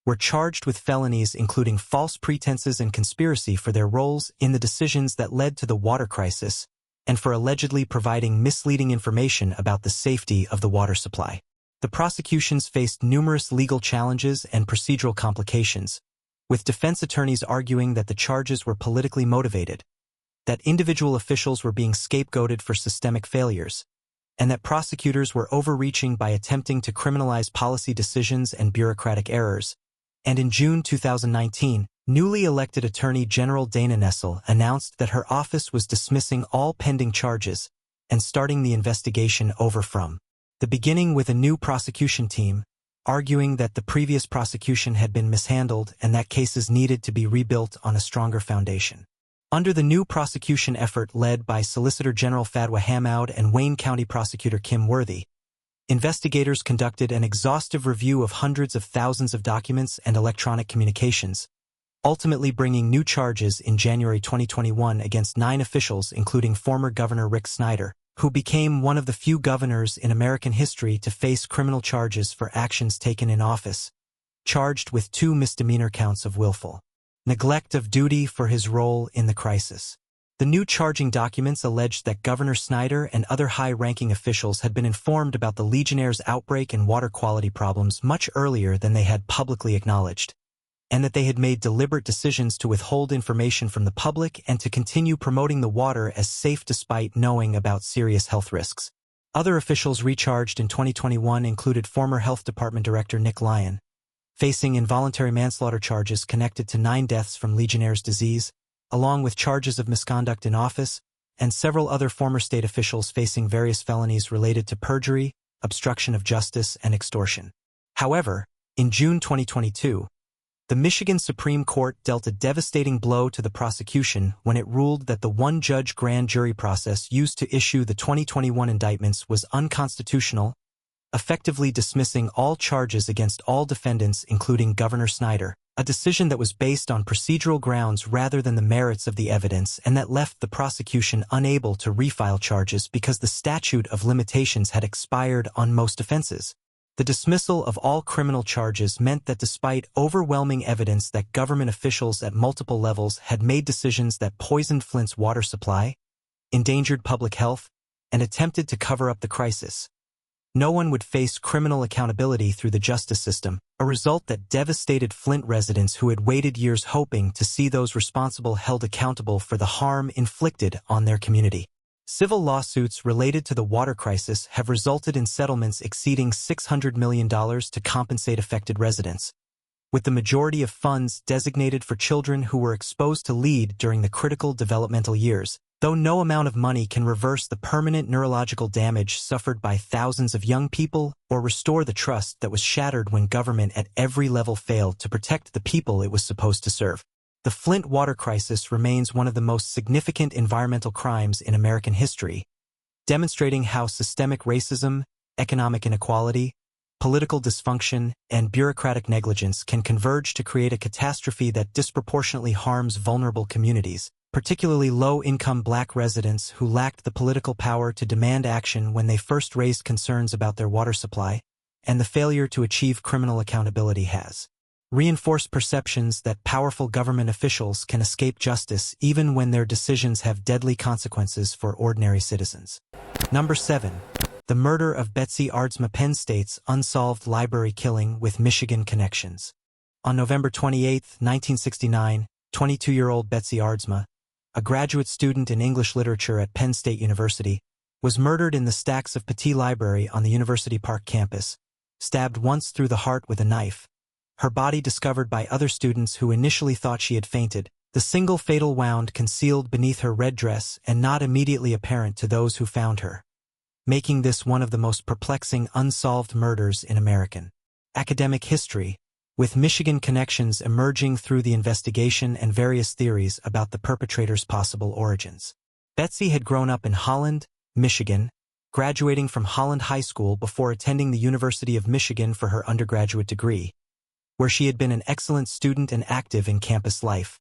A: were charged with felonies including false pretenses and conspiracy for their roles in the decisions that led to the water crisis, and for allegedly providing misleading information about the safety of the water supply. The prosecutions faced numerous legal challenges and procedural complications, with defense attorneys arguing that the charges were politically motivated, that individual officials were being scapegoated for systemic failures, and that prosecutors were overreaching by attempting to criminalize policy decisions and bureaucratic errors. And in June 2019, newly elected Attorney General Dana Nessel announced that her office was dismissing all pending charges and starting the investigation over from the beginning with a new prosecution team, arguing that the previous prosecution had been mishandled and that cases needed to be rebuilt on a stronger foundation. Under the new prosecution effort led by Solicitor General Fadwa Hamoud and Wayne County Prosecutor Kim Worthy, investigators conducted an exhaustive review of hundreds of thousands of documents and electronic communications, ultimately bringing new charges in January 2021 against 9 officials including former Governor Rick Snyder, who became one of the few governors in American history to face criminal charges for actions taken in office, charged with 2 misdemeanor counts of willful neglect of duty for his role in the crisis. The new charging documents alleged that Governor Snyder and other high-ranking officials had been informed about the Legionnaire's outbreak and water quality problems much earlier than they had publicly acknowledged, and that they had made deliberate decisions to withhold information from the public and to continue promoting the water as safe despite knowing about serious health risks. Other officials recharged in 2021 included former Health Department Director Nick Lyon, facing involuntary manslaughter charges connected to 9 deaths from Legionnaire's disease, along with charges of misconduct in office, and several other former state officials facing various felonies related to perjury, obstruction of justice, and extortion. However, in June 2022, the Michigan Supreme Court dealt a devastating blow to the prosecution when it ruled that the one-judge grand jury process used to issue the 2021 indictments was unconstitutional, effectively dismissing all charges against all defendants including Governor Snyder, a decision that was based on procedural grounds rather than the merits of the evidence and that left the prosecution unable to refile charges because the statute of limitations had expired on most offenses. The dismissal of all criminal charges meant that despite overwhelming evidence that government officials at multiple levels had made decisions that poisoned Flint's water supply, endangered public health, and attempted to cover up the crisis, No one would face criminal accountability through the justice system, a result that devastated Flint residents who had waited years hoping to see those responsible held accountable for the harm inflicted on their community. Civil lawsuits related to the water crisis have resulted in settlements exceeding $600 million to compensate affected residents, with the majority of funds designated for children who were exposed to lead during the critical developmental years. Though no amount of money can reverse the permanent neurological damage suffered by thousands of young people or restore the trust that was shattered when government at every level failed to protect the people it was supposed to serve. The Flint Water Crisis remains one of the most significant environmental crimes in American history, demonstrating how systemic racism, economic inequality, political dysfunction, and bureaucratic negligence can converge to create a catastrophe that disproportionately harms vulnerable communities, particularly low-income Black residents who lacked the political power to demand action when they first raised concerns about their water supply, and the failure to achieve criminal accountability has reinforced perceptions that powerful government officials can escape justice even when their decisions have deadly consequences for ordinary citizens. Number 7. The murder of Betsy Aardsma. Penn State's unsolved library killing with Michigan connections. On November 28, 1969, 22-year-old Betsy Aardsma, a graduate student in English literature at Penn State University, was murdered in the stacks of Petit Library on the University Park campus, stabbed once through the heart with a knife. Her body discovered by other students who initially thought she had fainted, the single fatal wound concealed beneath her red dress and not immediately apparent to those who found her, making this one of the most perplexing unsolved murders in American academic history, with Michigan connections emerging through the investigation and various theories about the perpetrator's possible origins. Betsy had grown up in Holland, Michigan, graduating from Holland High School before attending the University of Michigan for her undergraduate degree, where she had been an excellent student and active in campus life.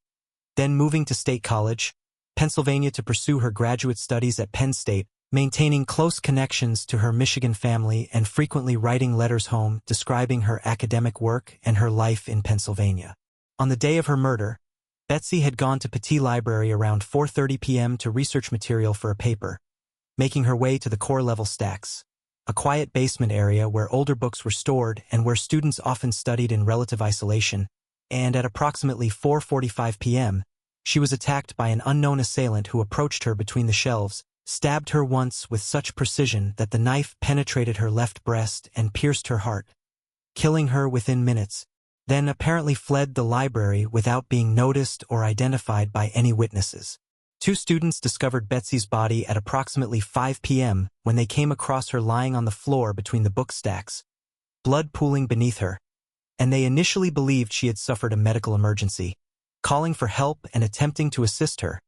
A: Then moving to State College, Pennsylvania to pursue her graduate studies at Penn State, maintaining close connections to her Michigan family and frequently writing letters home describing her academic work and her life in Pennsylvania. On the day of her murder, Betsy had gone to Petit Library around 4:30 p.m. to research material for a paper, making her way to the core-level stacks, a quiet basement area where older books were stored and where students often studied in relative isolation, and at approximately 4:45 p.m., she was attacked by an unknown assailant who approached her between the shelves, stabbed her once with such precision that the knife penetrated her left breast and pierced her heart, killing her within minutes, then apparently fled the library without being noticed or identified by any witnesses. Two students discovered Betsy's body at approximately 5 p.m. when they came across her lying on the floor between the book stacks, blood pooling beneath her, and they initially believed she had suffered a medical emergency, calling for help and attempting to assist her.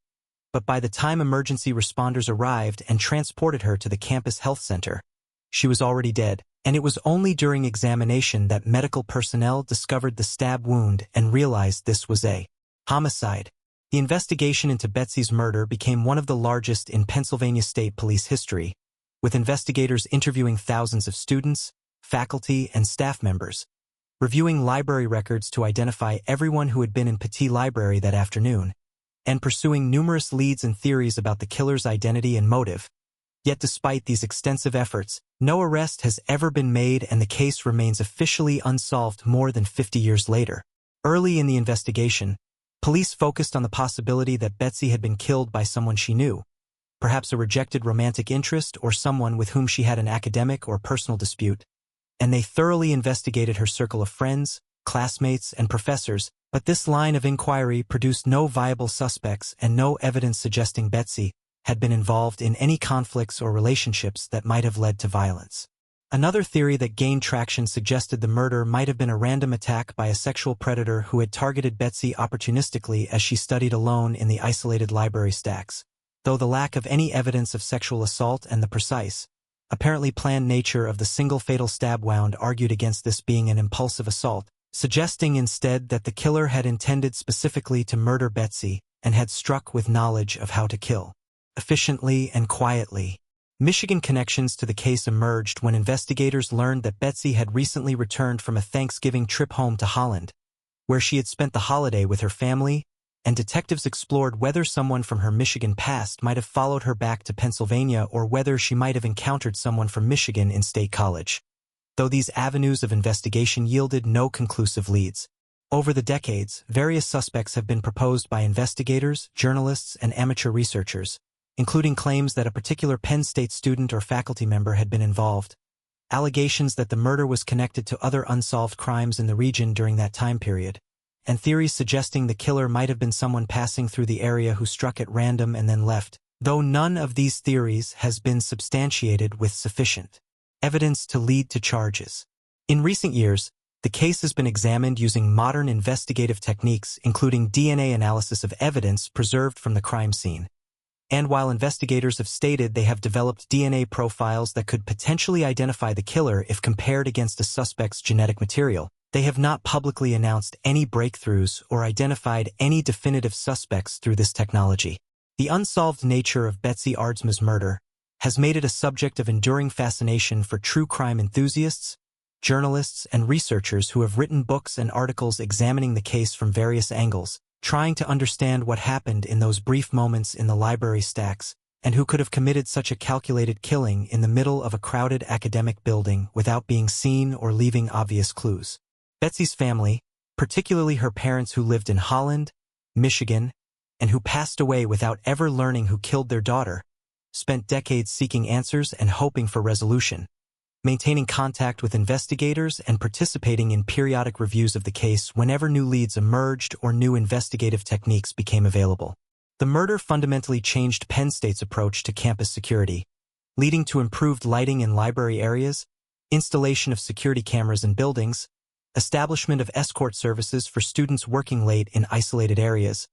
A: But by the time emergency responders arrived and transported her to the campus health center, she was already dead, and it was only during examination that medical personnel discovered the stab wound and realized this was a homicide. The investigation into Betsy's murder became one of the largest in Pennsylvania State Police history, with investigators interviewing thousands of students, faculty, and staff members, reviewing library records to identify everyone who had been in Petit Library that afternoon, and pursuing numerous leads and theories about the killer's identity and motive. Yet despite these extensive efforts, no arrest has ever been made and the case remains officially unsolved more than 50 years later. Early in the investigation, police focused on the possibility that Betsy had been killed by someone she knew, perhaps a rejected romantic interest or someone with whom she had an academic or personal dispute, and they thoroughly investigated her circle of friends, classmates, and professors, but this line of inquiry produced no viable suspects and no evidence suggesting Betsy had been involved in any conflicts or relationships that might have led to violence. Another theory that gained traction suggested the murder might have been a random attack by a sexual predator who had targeted Betsy opportunistically as she studied alone in the isolated library stacks, though the lack of any evidence of sexual assault and the precise, apparently planned nature of the single fatal stab wound argued against this being an impulsive assault, suggesting instead that the killer had intended specifically to murder Betsy and had struck with knowledge of how to kill efficiently and quietly. Michigan connections to the case emerged when investigators learned that Betsy had recently returned from a Thanksgiving trip home to Holland, where she had spent the holiday with her family and detectives explored whether someone from her Michigan past might have followed her back to Pennsylvania or whether she might have encountered someone from Michigan in State College. Though these avenues of investigation yielded no conclusive leads. Over the decades, various suspects have been proposed by investigators, journalists, and amateur researchers, including claims that a particular Penn State student or faculty member had been involved, allegations that the murder was connected to other unsolved crimes in the region during that time period, and theories suggesting the killer might have been someone passing through the area who struck at random and then left, though none of these theories has been substantiated with sufficient evidence to lead to charges. In recent years, the case has been examined using modern investigative techniques, including DNA analysis of evidence preserved from the crime scene. And while investigators have stated they have developed DNA profiles that could potentially identify the killer if compared against a suspect's genetic material, they have not publicly announced any breakthroughs or identified any definitive suspects through this technology. The unsolved nature of Betsy Aardsma's murder has made it a subject of enduring fascination for true crime enthusiasts, journalists, and researchers who have written books and articles examining the case from various angles, trying to understand what happened in those brief moments in the library stacks, and who could have committed such a calculated killing in the middle of a crowded academic building without being seen or leaving obvious clues. Betsy's family, particularly her parents who lived in Holland, Michigan, and who passed away without ever learning who killed their daughter, spent decades seeking answers and hoping for resolution, maintaining contact with investigators and participating in periodic reviews of the case whenever new leads emerged or new investigative techniques became available. The murder fundamentally changed Penn State's approach to campus security, leading to improved lighting in library areas, installation of security cameras in buildings, establishment of escort services for students working late in isolated areas,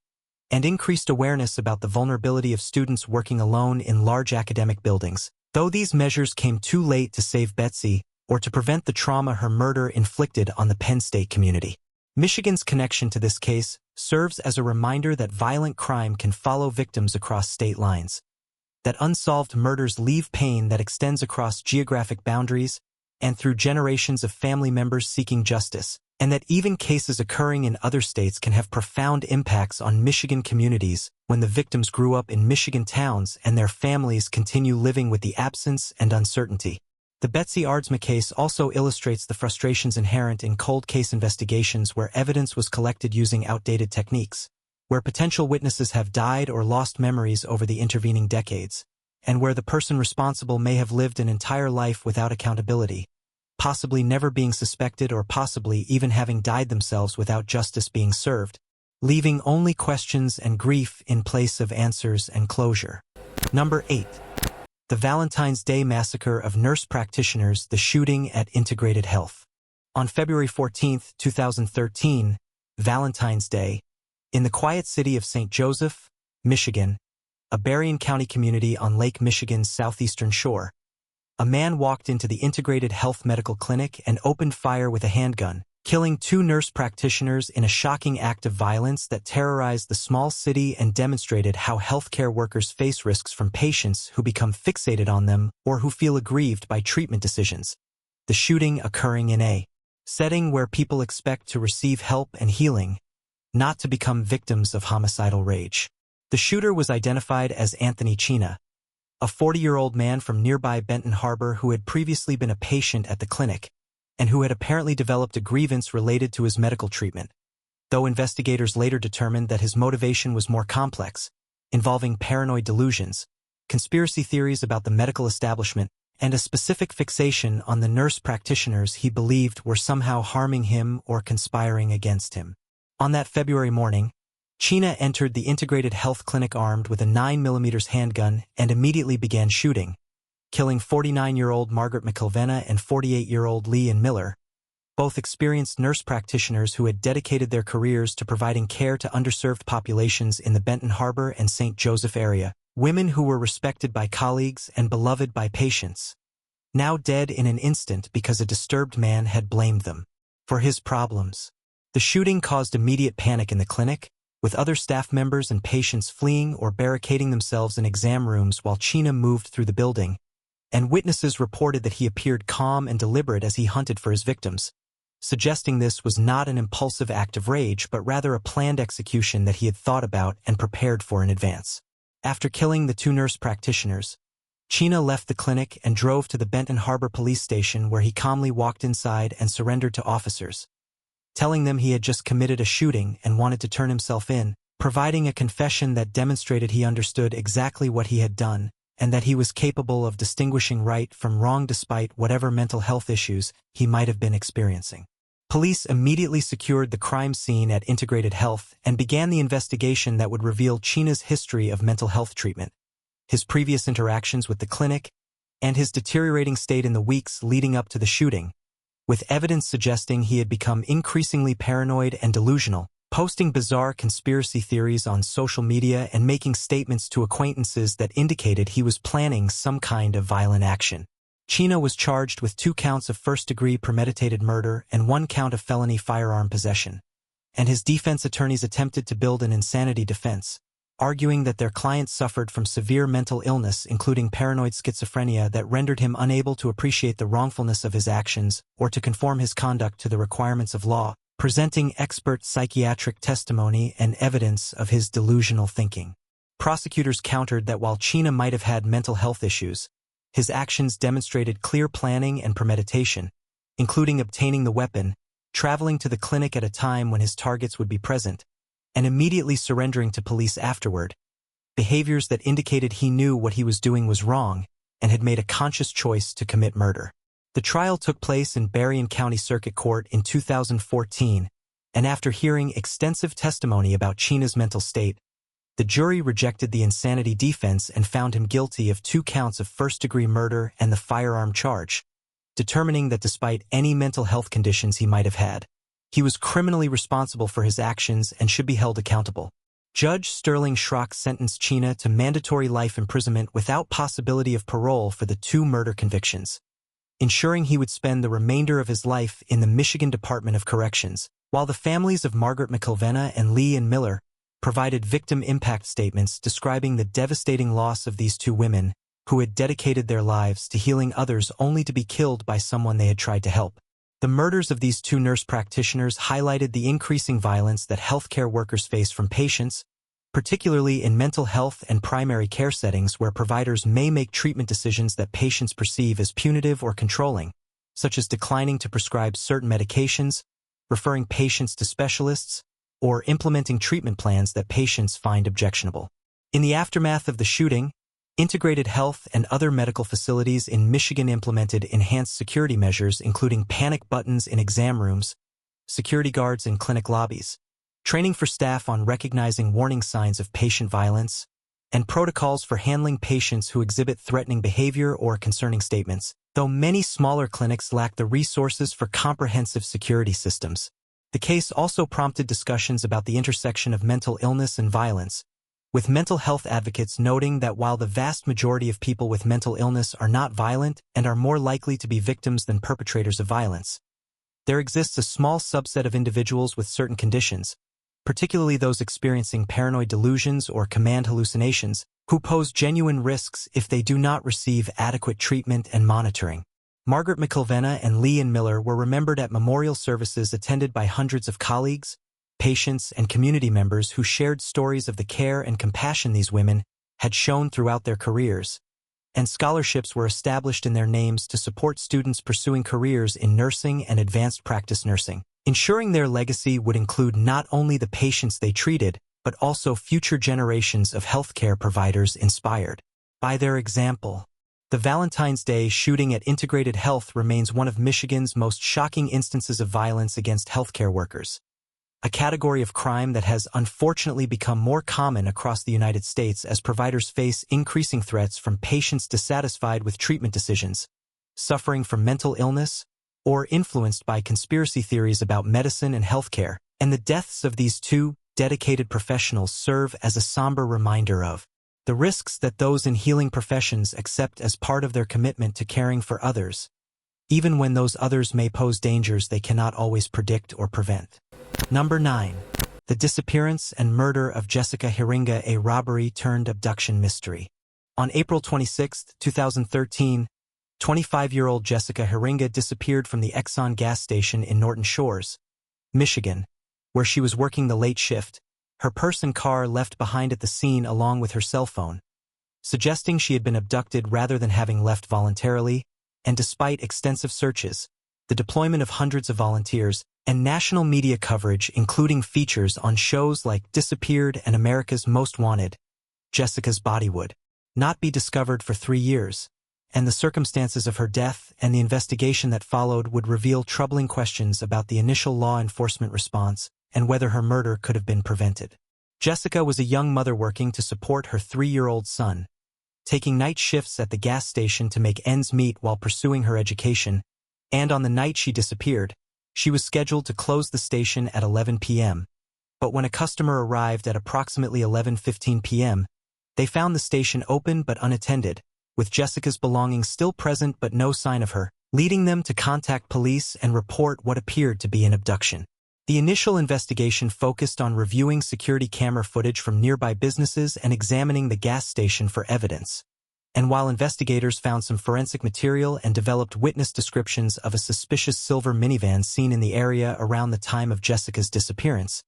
A: and increased awareness about the vulnerability of students working alone in large academic buildings. Though these measures came too late to save Betsy or to prevent the trauma her murder inflicted on the Penn State community. Michigan's connection to this case serves as a reminder that violent crime can follow victims across state lines, that unsolved murders leave pain that extends across geographic boundaries and through generations of family members seeking justice, and that even cases occurring in other states can have profound impacts on Michigan communities when the victims grew up in Michigan towns and their families continue living with the absence and uncertainty. The Betsy Aardsma case also illustrates the frustrations inherent in cold case investigations where evidence was collected using outdated techniques, where potential witnesses have died or lost memories over the intervening decades, and where the person responsible may have lived an entire life without accountability, possibly never being suspected or possibly even having died themselves without justice being served, leaving only questions and grief in place of answers and closure. Number 8. The Valentine's Day Massacre of Nurse Practitioners, the Shooting at Integrated Health. On February 14, 2013, Valentine's Day, in the quiet city of St. Joseph, Michigan, a Berrien County community on Lake Michigan's southeastern shore, a man walked into the Integrated Health Medical Clinic and opened fire with a handgun, killing 2 nurse practitioners in a shocking act of violence that terrorized the small city and demonstrated how healthcare workers face risks from patients who become fixated on them or who feel aggrieved by treatment decisions. The shooting occurring in a setting where people expect to receive help and healing, not to become victims of homicidal rage. The shooter was identified as Anthony Chena, a 40-year-old man from nearby Benton Harbor who had previously been a patient at the clinic and who had apparently developed a grievance related to his medical treatment, though investigators later determined that his motivation was more complex, involving paranoid delusions, conspiracy theories about the medical establishment, and a specific fixation on the nurse practitioners he believed were somehow harming him or conspiring against him. On that February morning, Chena entered the Integrated Health Clinic armed with a 9mm handgun and immediately began shooting, killing 49-year-old Margaret McIlvenna and 48-year-old Lee Ann Miller, both experienced nurse practitioners who had dedicated their careers to providing care to underserved populations in the Benton Harbor and St. Joseph area, women who were respected by colleagues and beloved by patients, now dead in an instant because a disturbed man had blamed them for his problems. The shooting caused immediate panic in the clinic, with other staff members and patients fleeing or barricading themselves in exam rooms while Chena moved through the building, and witnesses reported that he appeared calm and deliberate as he hunted for his victims, suggesting this was not an impulsive act of rage but rather a planned execution that he had thought about and prepared for in advance. After killing the 2 nurse practitioners, Chyna left the clinic and drove to the Benton Harbor police station where he calmly walked inside and surrendered to officers, telling them he had just committed a shooting and wanted to turn himself in, providing a confession that demonstrated he understood exactly what he had done and that he was capable of distinguishing right from wrong despite whatever mental health issues he might have been experiencing. Police immediately secured the crime scene at Integrated Health and began the investigation that would reveal Chyna's history of mental health treatment, his previous interactions with the clinic, and his deteriorating state in the weeks leading up to the shooting, with evidence suggesting he had become increasingly paranoid and delusional, posting bizarre conspiracy theories on social media and making statements to acquaintances that indicated he was planning some kind of violent action. Chyna was charged with 2 counts of first-degree premeditated murder and 1 count of felony firearm possession, and his defense attorneys attempted to build an insanity defense, arguing that their client suffered from severe mental illness including paranoid schizophrenia that rendered him unable to appreciate the wrongfulness of his actions or to conform his conduct to the requirements of law, presenting expert psychiatric testimony and evidence of his delusional thinking. Prosecutors countered that while Chyna might have had mental health issues, his actions demonstrated clear planning and premeditation, including obtaining the weapon, traveling to the clinic at a time when his targets would be present, and immediately surrendering to police afterward, behaviors that indicated he knew what he was doing was wrong and had made a conscious choice to commit murder. The trial took place in Berrien County Circuit Court in 2014, and after hearing extensive testimony about Chyna's mental state, the jury rejected the insanity defense and found him guilty of 2 counts of first-degree murder and the firearm charge, determining that despite any mental health conditions he might have had, he was criminally responsible for his actions and should be held accountable. Judge Sterling Schrock sentenced Chyna to mandatory life imprisonment without possibility of parole for the 2 murder convictions, ensuring he would spend the remainder of his life in the Michigan Department of Corrections, while the families of Margaret McIlvenna and Lee and Miller provided victim impact statements describing the devastating loss of these 2 women who had dedicated their lives to healing others only to be killed by someone they had tried to help. The murders of these 2 nurse practitioners highlighted the increasing violence that healthcare workers face from patients, particularly in mental health and primary care settings where providers may make treatment decisions that patients perceive as punitive or controlling, such as declining to prescribe certain medications, referring patients to specialists, or implementing treatment plans that patients find objectionable. In the aftermath of the shooting, Integrated Health and other medical facilities in Michigan implemented enhanced security measures including panic buttons in exam rooms, security guards in clinic lobbies, training for staff on recognizing warning signs of patient violence, and protocols for handling patients who exhibit threatening behavior or concerning statements, though many smaller clinics lack the resources for comprehensive security systems. The case also prompted discussions about the intersection of mental illness and violence, with mental health advocates noting that while the vast majority of people with mental illness are not violent and are more likely to be victims than perpetrators of violence, there exists a small subset of individuals with certain conditions, particularly those experiencing paranoid delusions or command hallucinations, who pose genuine risks if they do not receive adequate treatment and monitoring. Margaret McIlvenna and Lee and Miller were remembered at memorial services attended by hundreds of colleagues, patients, and community members who shared stories of the care and compassion these women had shown throughout their careers, and scholarships were established in their names to support students pursuing careers in nursing and advanced practice nursing, ensuring their legacy would include not only the patients they treated, but also future generations of healthcare providers inspired by their example. The Valentine's Day shooting at Integrated Health remains one of Michigan's most shocking instances of violence against healthcare workers, a category of crime that has unfortunately become more common across the United States as providers face increasing threats from patients dissatisfied with treatment decisions, suffering from mental illness, or influenced by conspiracy theories about medicine and healthcare, and the deaths of these 2 dedicated professionals serve as a somber reminder of the risks that those in healing professions accept as part of their commitment to caring for others, even when those others may pose dangers they cannot always predict or prevent. Number 9. The disappearance and murder of Jessica Heeringa, a robbery-turned-abduction mystery. On April 26, 2013, 25-year-old Jessica Heeringa disappeared from the Exxon gas station in Norton Shores, Michigan, where she was working the late shift, her purse and car left behind at the scene along with her cell phone, suggesting she had been abducted rather than having left voluntarily, and despite extensive searches, the deployment of hundreds of volunteers, and national media coverage including features on shows like Disappeared and America's Most Wanted, Jessica's body would not be discovered for 3 years, and the circumstances of her death and the investigation that followed would reveal troubling questions about the initial law enforcement response and whether her murder could have been prevented. Jessica was a young mother working to support her 3-year-old son, taking night shifts at the gas station to make ends meet while pursuing her education, and on the night she disappeared, she was scheduled to close the station at 11 p.m., but when a customer arrived at approximately 11:15 p.m., they found the station open but unattended, with Jessica's belongings still present but no sign of her, leading them to contact police and report what appeared to be an abduction. The initial investigation focused on reviewing security camera footage from nearby businesses and examining the gas station for evidence. And while investigators found some forensic material and developed witness descriptions of a suspicious silver minivan seen in the area around the time of Jessica's disappearance,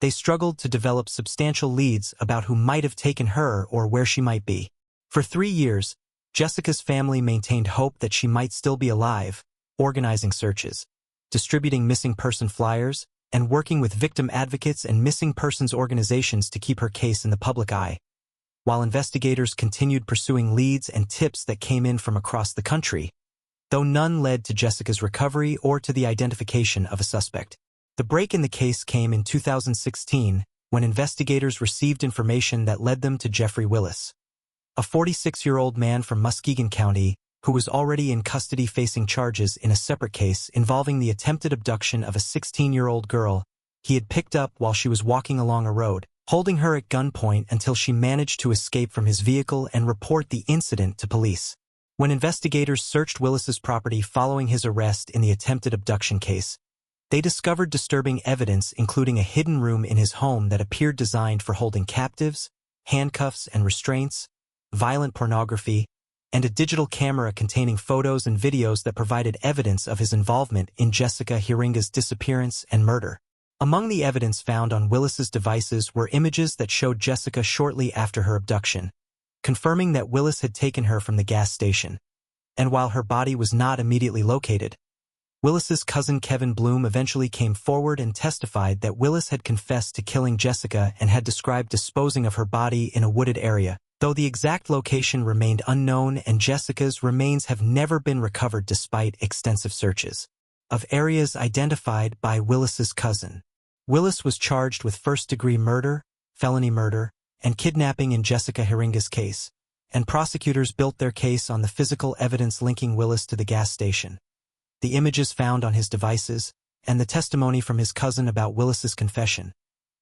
A: they struggled to develop substantial leads about who might have taken her or where she might be. For 3 years, Jessica's family maintained hope that she might still be alive, organizing searches, distributing missing person flyers, and working with victim advocates and missing persons organizations to keep her case in the public eye, while investigators continued pursuing leads and tips that came in from across the country, though none led to Jessica's recovery or to the identification of a suspect. The break in the case came in 2016 when investigators received information that led them to Jeffrey Willis, a 46-year-old man from Muskegon County who was already in custody facing charges in a separate case involving the attempted abduction of a 16-year-old girl he had picked up while she was walking along a road, holding her at gunpoint until she managed to escape from his vehicle and report the incident to police. When investigators searched Willis's property following his arrest in the attempted abduction case, they discovered disturbing evidence including a hidden room in his home that appeared designed for holding captives, handcuffs and restraints, violent pornography, and a digital camera containing photos and videos that provided evidence of his involvement in Jessica Heeringa's disappearance and murder. Among the evidence found on Willis's devices were images that showed Jessica shortly after her abduction, confirming that Willis had taken her from the gas station. And while her body was not immediately located, Willis's cousin Kevin Bloom eventually came forward and testified that Willis had confessed to killing Jessica and had described disposing of her body in a wooded area, though the exact location remained unknown and Jessica's remains have never been recovered despite extensive searches of areas identified by Willis's cousin. Willis was charged with first-degree murder, felony murder, and kidnapping in Jessica Heeringa's case, and prosecutors built their case on the physical evidence linking Willis to the gas station, the images found on his devices, and the testimony from his cousin about Willis's confession,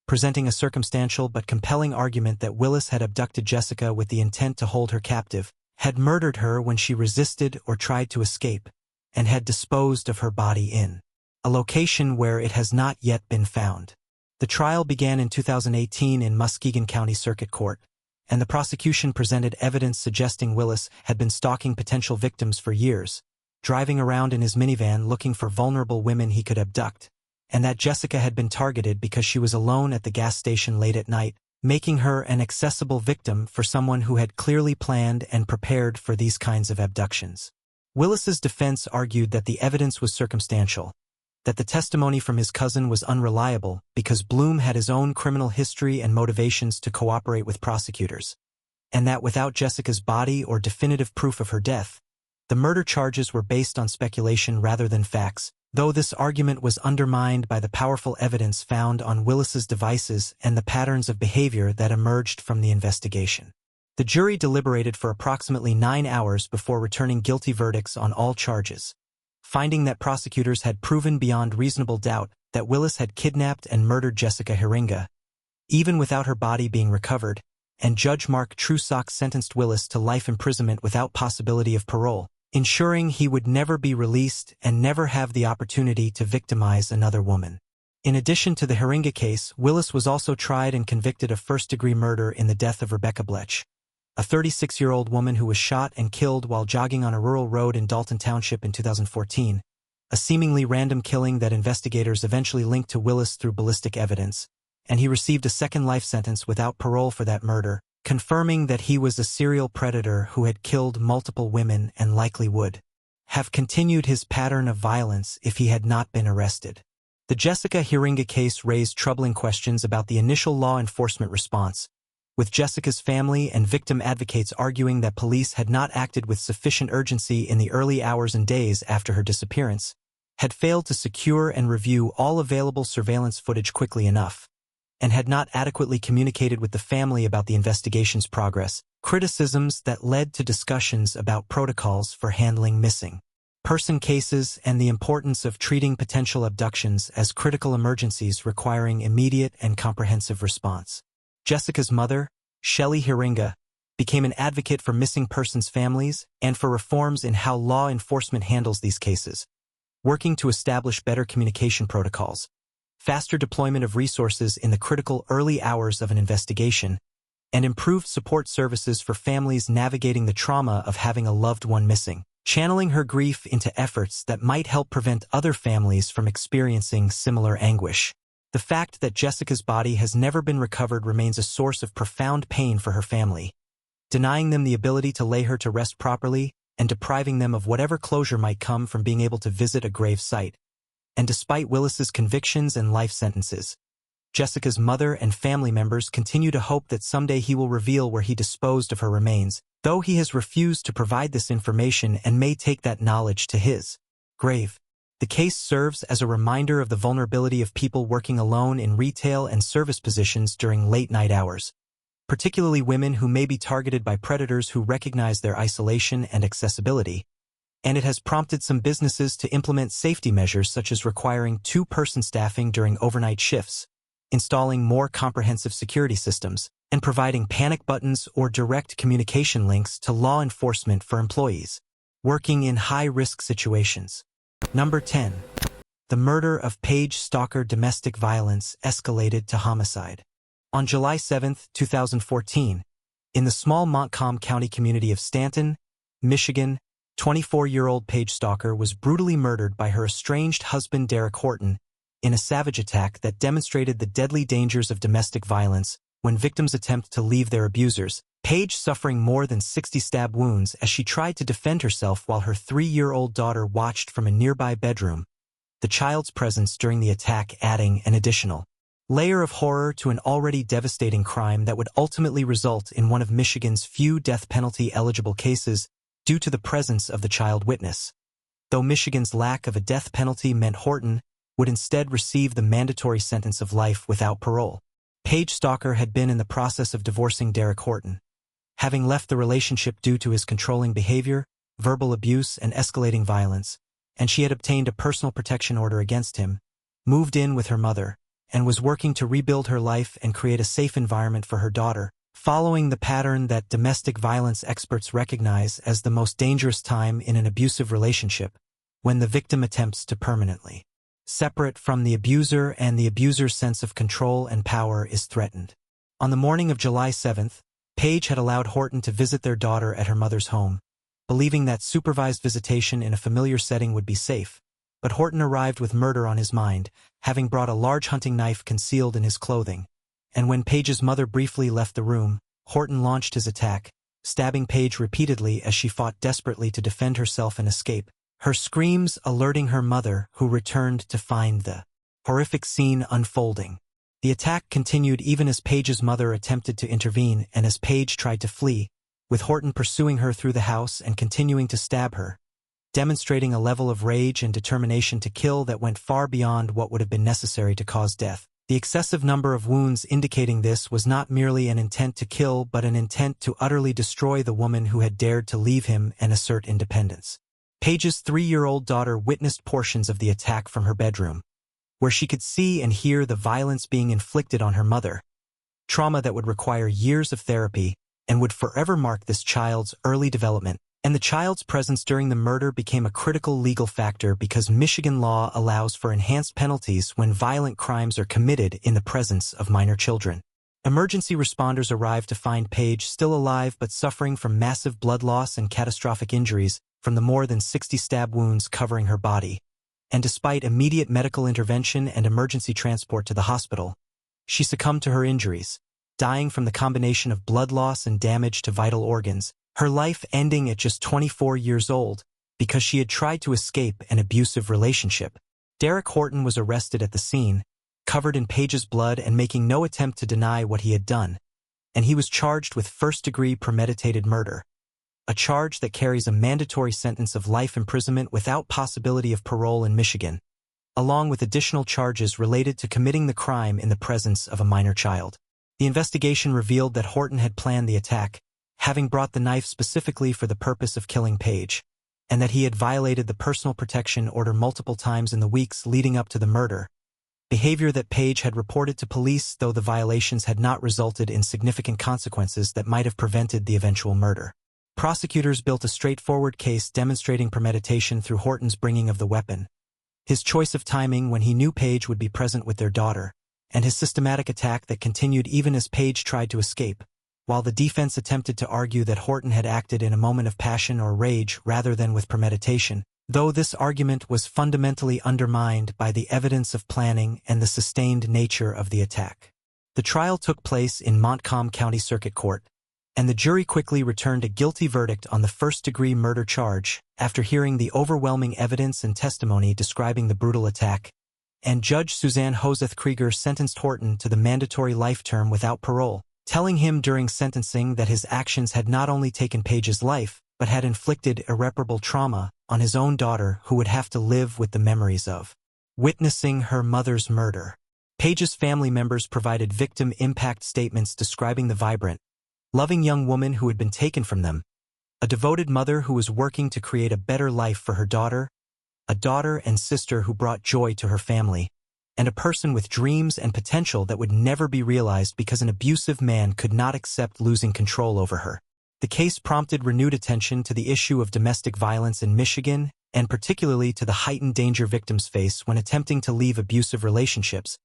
A: presenting a circumstantial but compelling argument that Willis had abducted Jessica with the intent to hold her captive, had murdered her when she resisted or tried to escape, and had disposed of her body in a location where it has not yet been found. The trial began in 2018 in Muskegon County Circuit Court, and the prosecution presented evidence suggesting Willis had been stalking potential victims for years, driving around in his minivan looking for vulnerable women he could abduct, and that Jessica had been targeted because she was alone at the gas station late at night, making her an accessible victim for someone who had clearly planned and prepared for these kinds of abductions. Willis's defense argued that the evidence was circumstantial, that the testimony from his cousin was unreliable because Bloom had his own criminal history and motivations to cooperate with prosecutors, and that without Jessica's body or definitive proof of her death, the murder charges were based on speculation rather than facts, though this argument was undermined by the powerful evidence found on Willis's devices and the patterns of behavior that emerged from the investigation. The jury deliberated for approximately 9 hours before returning guilty verdicts on all charges, finding that prosecutors had proven beyond reasonable doubt that Willis had kidnapped and murdered Jessica Heeringa, even without her body being recovered, and Judge Mark Trusock sentenced Willis to life imprisonment without possibility of parole, ensuring he would never be released and never have the opportunity to victimize another woman. In addition to the Heeringa case, Willis was also tried and convicted of first-degree murder in the death of Rebecca Blech, a 36-year-old woman who was shot and killed while jogging on a rural road in Dalton Township in 2014, a seemingly random killing that investigators eventually linked to Willis through ballistic evidence, and he received a second life sentence without parole for that murder, confirming that he was a serial predator who had killed multiple women and likely would have continued his pattern of violence if he had not been arrested. The Jessica Heeringa case raised troubling questions about the initial law enforcement response, with Jessica's family and victim advocates arguing that police had not acted with sufficient urgency in the early hours and days after her disappearance, had failed to secure and review all available surveillance footage quickly enough, and had not adequately communicated with the family about the investigation's progress, criticisms that led to discussions about protocols for handling missing person cases and the importance of treating potential abductions as critical emergencies requiring immediate and comprehensive response. Jessica's mother, Shelley Heeringa, became an advocate for missing persons' families and for reforms in how law enforcement handles these cases, working to establish better communication protocols, faster deployment of resources in the critical early hours of an investigation, and improved support services for families navigating the trauma of having a loved one missing, channeling her grief into efforts that might help prevent other families from experiencing similar anguish. The fact that Jessica's body has never been recovered remains a source of profound pain for her family, denying them the ability to lay her to rest properly and depriving them of whatever closure might come from being able to visit a grave site. And despite Willis's convictions and life sentences, Jessica's mother and family members continue to hope that someday he will reveal where he disposed of her remains, though he has refused to provide this information and may take that knowledge to his grave. The case serves as a reminder of the vulnerability of people working alone in retail and service positions during late-night hours, particularly women who may be targeted by predators who recognize their isolation and accessibility, and it has prompted some businesses to implement safety measures such as requiring two-person staffing during overnight shifts, installing more comprehensive security systems, and providing panic buttons or direct communication links to law enforcement for employees working in high-risk situations. Number 10. The murder of Paige Stalker. Domestic violence escalated to homicide. On July 7, 2014, in the small Montcalm County community of Stanton, Michigan, 24-year-old Paige Stalker was brutally murdered by her estranged husband Derek Horton in a savage attack that demonstrated the deadly dangers of domestic violence when victims attempt to leave their abusers, Paige suffering more than 60 stab wounds as she tried to defend herself while her 3-year-old daughter watched from a nearby bedroom, the child's presence during the attack adding an additional layer of horror to an already devastating crime that would ultimately result in one of Michigan's few death penalty-eligible cases due to the presence of the child witness. Though Michigan's lack of a death penalty meant Horton would instead receive the mandatory sentence of life without parole. Paige Stalker had been in the process of divorcing Derek Horton, having left the relationship due to his controlling behavior, verbal abuse, and escalating violence, and she had obtained a personal protection order against him, moved in with her mother, and was working to rebuild her life and create a safe environment for her daughter, following the pattern that domestic violence experts recognize as the most dangerous time in an abusive relationship, when the victim attempts to permanently separate from the abuser and the abuser's sense of control and power is threatened. On the morning of July 7th, Paige had allowed Horton to visit their daughter at her mother's home, believing that supervised visitation in a familiar setting would be safe, but Horton arrived with murder on his mind, having brought a large hunting knife concealed in his clothing, and when Paige's mother briefly left the room, Horton launched his attack, stabbing Paige repeatedly as she fought desperately to defend herself and escape, her screams alerting her mother, who returned to find the horrific scene unfolding. The attack continued even as Paige's mother attempted to intervene and as Paige tried to flee, with Horton pursuing her through the house and continuing to stab her, demonstrating a level of rage and determination to kill that went far beyond what would have been necessary to cause death. The excessive number of wounds indicating this was not merely an intent to kill but an intent to utterly destroy the woman who had dared to leave him and assert independence. Paige's 3-year-old daughter witnessed portions of the attack from her bedroom, where she could see and hear the violence being inflicted on her mother, trauma that would require years of therapy and would forever mark this child's early development, and the child's presence during the murder became a critical legal factor because Michigan law allows for enhanced penalties when violent crimes are committed in the presence of minor children. Emergency responders arrived to find Paige still alive but suffering from massive blood loss and catastrophic injuries from the more than 60 stab wounds covering her body. And despite immediate medical intervention and emergency transport to the hospital, she succumbed to her injuries, dying from the combination of blood loss and damage to vital organs, her life ending at just 24 years old because she had tried to escape an abusive relationship. Derek Horton was arrested at the scene, covered in Paige's blood and making no attempt to deny what he had done, and he was charged with first-degree premeditated murder, a charge that carries a mandatory sentence of life imprisonment without possibility of parole in Michigan, along with additional charges related to committing the crime in the presence of a minor child. The investigation revealed that Horton had planned the attack, having brought the knife specifically for the purpose of killing Paige, and that he had violated the personal protection order multiple times in the weeks leading up to the murder, behavior that Paige had reported to police, though the violations had not resulted in significant consequences that might have prevented the eventual murder. Prosecutors built a straightforward case demonstrating premeditation through Horton's bringing of the weapon, his choice of timing when he knew Paige would be present with their daughter, and his systematic attack that continued even as Paige tried to escape, while the defense attempted to argue that Horton had acted in a moment of passion or rage rather than with premeditation, though this argument was fundamentally undermined by the evidence of planning and the sustained nature of the attack. The trial took place in Montcalm County Circuit Court, and the jury quickly returned a guilty verdict on the first-degree murder charge after hearing the overwhelming evidence and testimony describing the brutal attack, and Judge Suzanne Hoseth Krieger sentenced Horton to the mandatory life term without parole, telling him during sentencing that his actions had not only taken Paige's life, but had inflicted irreparable trauma on his own daughter, who would have to live with the memories of witnessing her mother's murder. Paige's family members provided victim impact statements describing the vibrant, loving young woman who had been taken from them, a devoted mother who was working to create a better life for her daughter, a daughter and sister who brought joy to her family, and a person with dreams and potential that would never be realized because an abusive man could not accept losing control over her. The case prompted renewed attention to the issue of domestic violence in Michigan, and particularly to the heightened danger victims face when attempting to leave abusive relationships,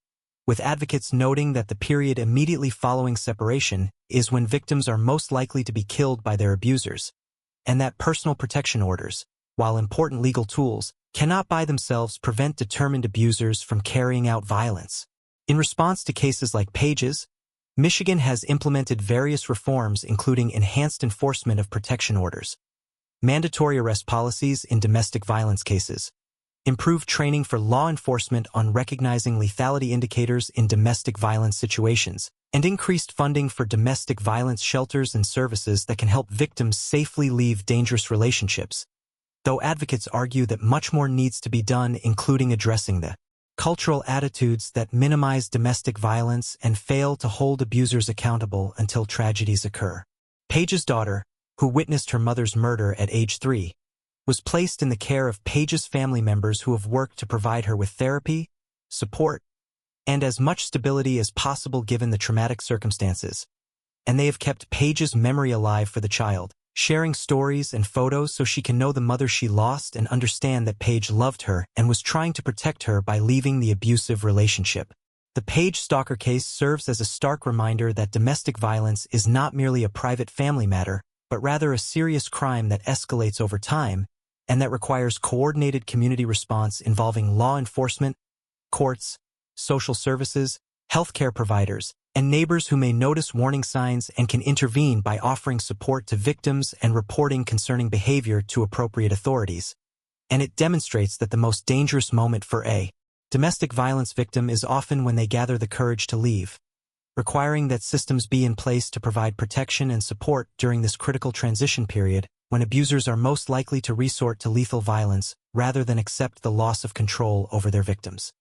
A: with advocates noting that the period immediately following separation is when victims are most likely to be killed by their abusers, and that personal protection orders, while important legal tools, cannot by themselves prevent determined abusers from carrying out violence. In response to cases like Paige's, Michigan has implemented various reforms including enhanced enforcement of protection orders, mandatory arrest policies in domestic violence cases, improved training for law enforcement on recognizing lethality indicators in domestic violence situations, and increased funding for domestic violence shelters and services that can help victims safely leave dangerous relationships, though advocates argue that much more needs to be done, including addressing the cultural attitudes that minimize domestic violence and fail to hold abusers accountable until tragedies occur. Paige's daughter, who witnessed her mother's murder at age 3, was placed in the care of Paige's family members who have worked to provide her with therapy, support, and as much stability as possible given the traumatic circumstances, and they have kept Paige's memory alive for the child, sharing stories and photos so she can know the mother she lost and understand that Paige loved her and was trying to protect her by leaving the abusive relationship. The Paige Stalker case serves as a stark reminder that domestic violence is not merely a private family matter, but rather a serious crime that escalates over time and that requires coordinated community response involving law enforcement, courts, social services, healthcare providers, and neighbors who may notice warning signs and can intervene by offering support to victims and reporting concerning behavior to appropriate authorities. And it demonstrates that the most dangerous moment for a domestic violence victim is often when they gather the courage to leave, requiring that systems be in place to provide protection and support during this critical transition period when abusers are most likely to resort to lethal violence rather than accept the loss of control over their victims.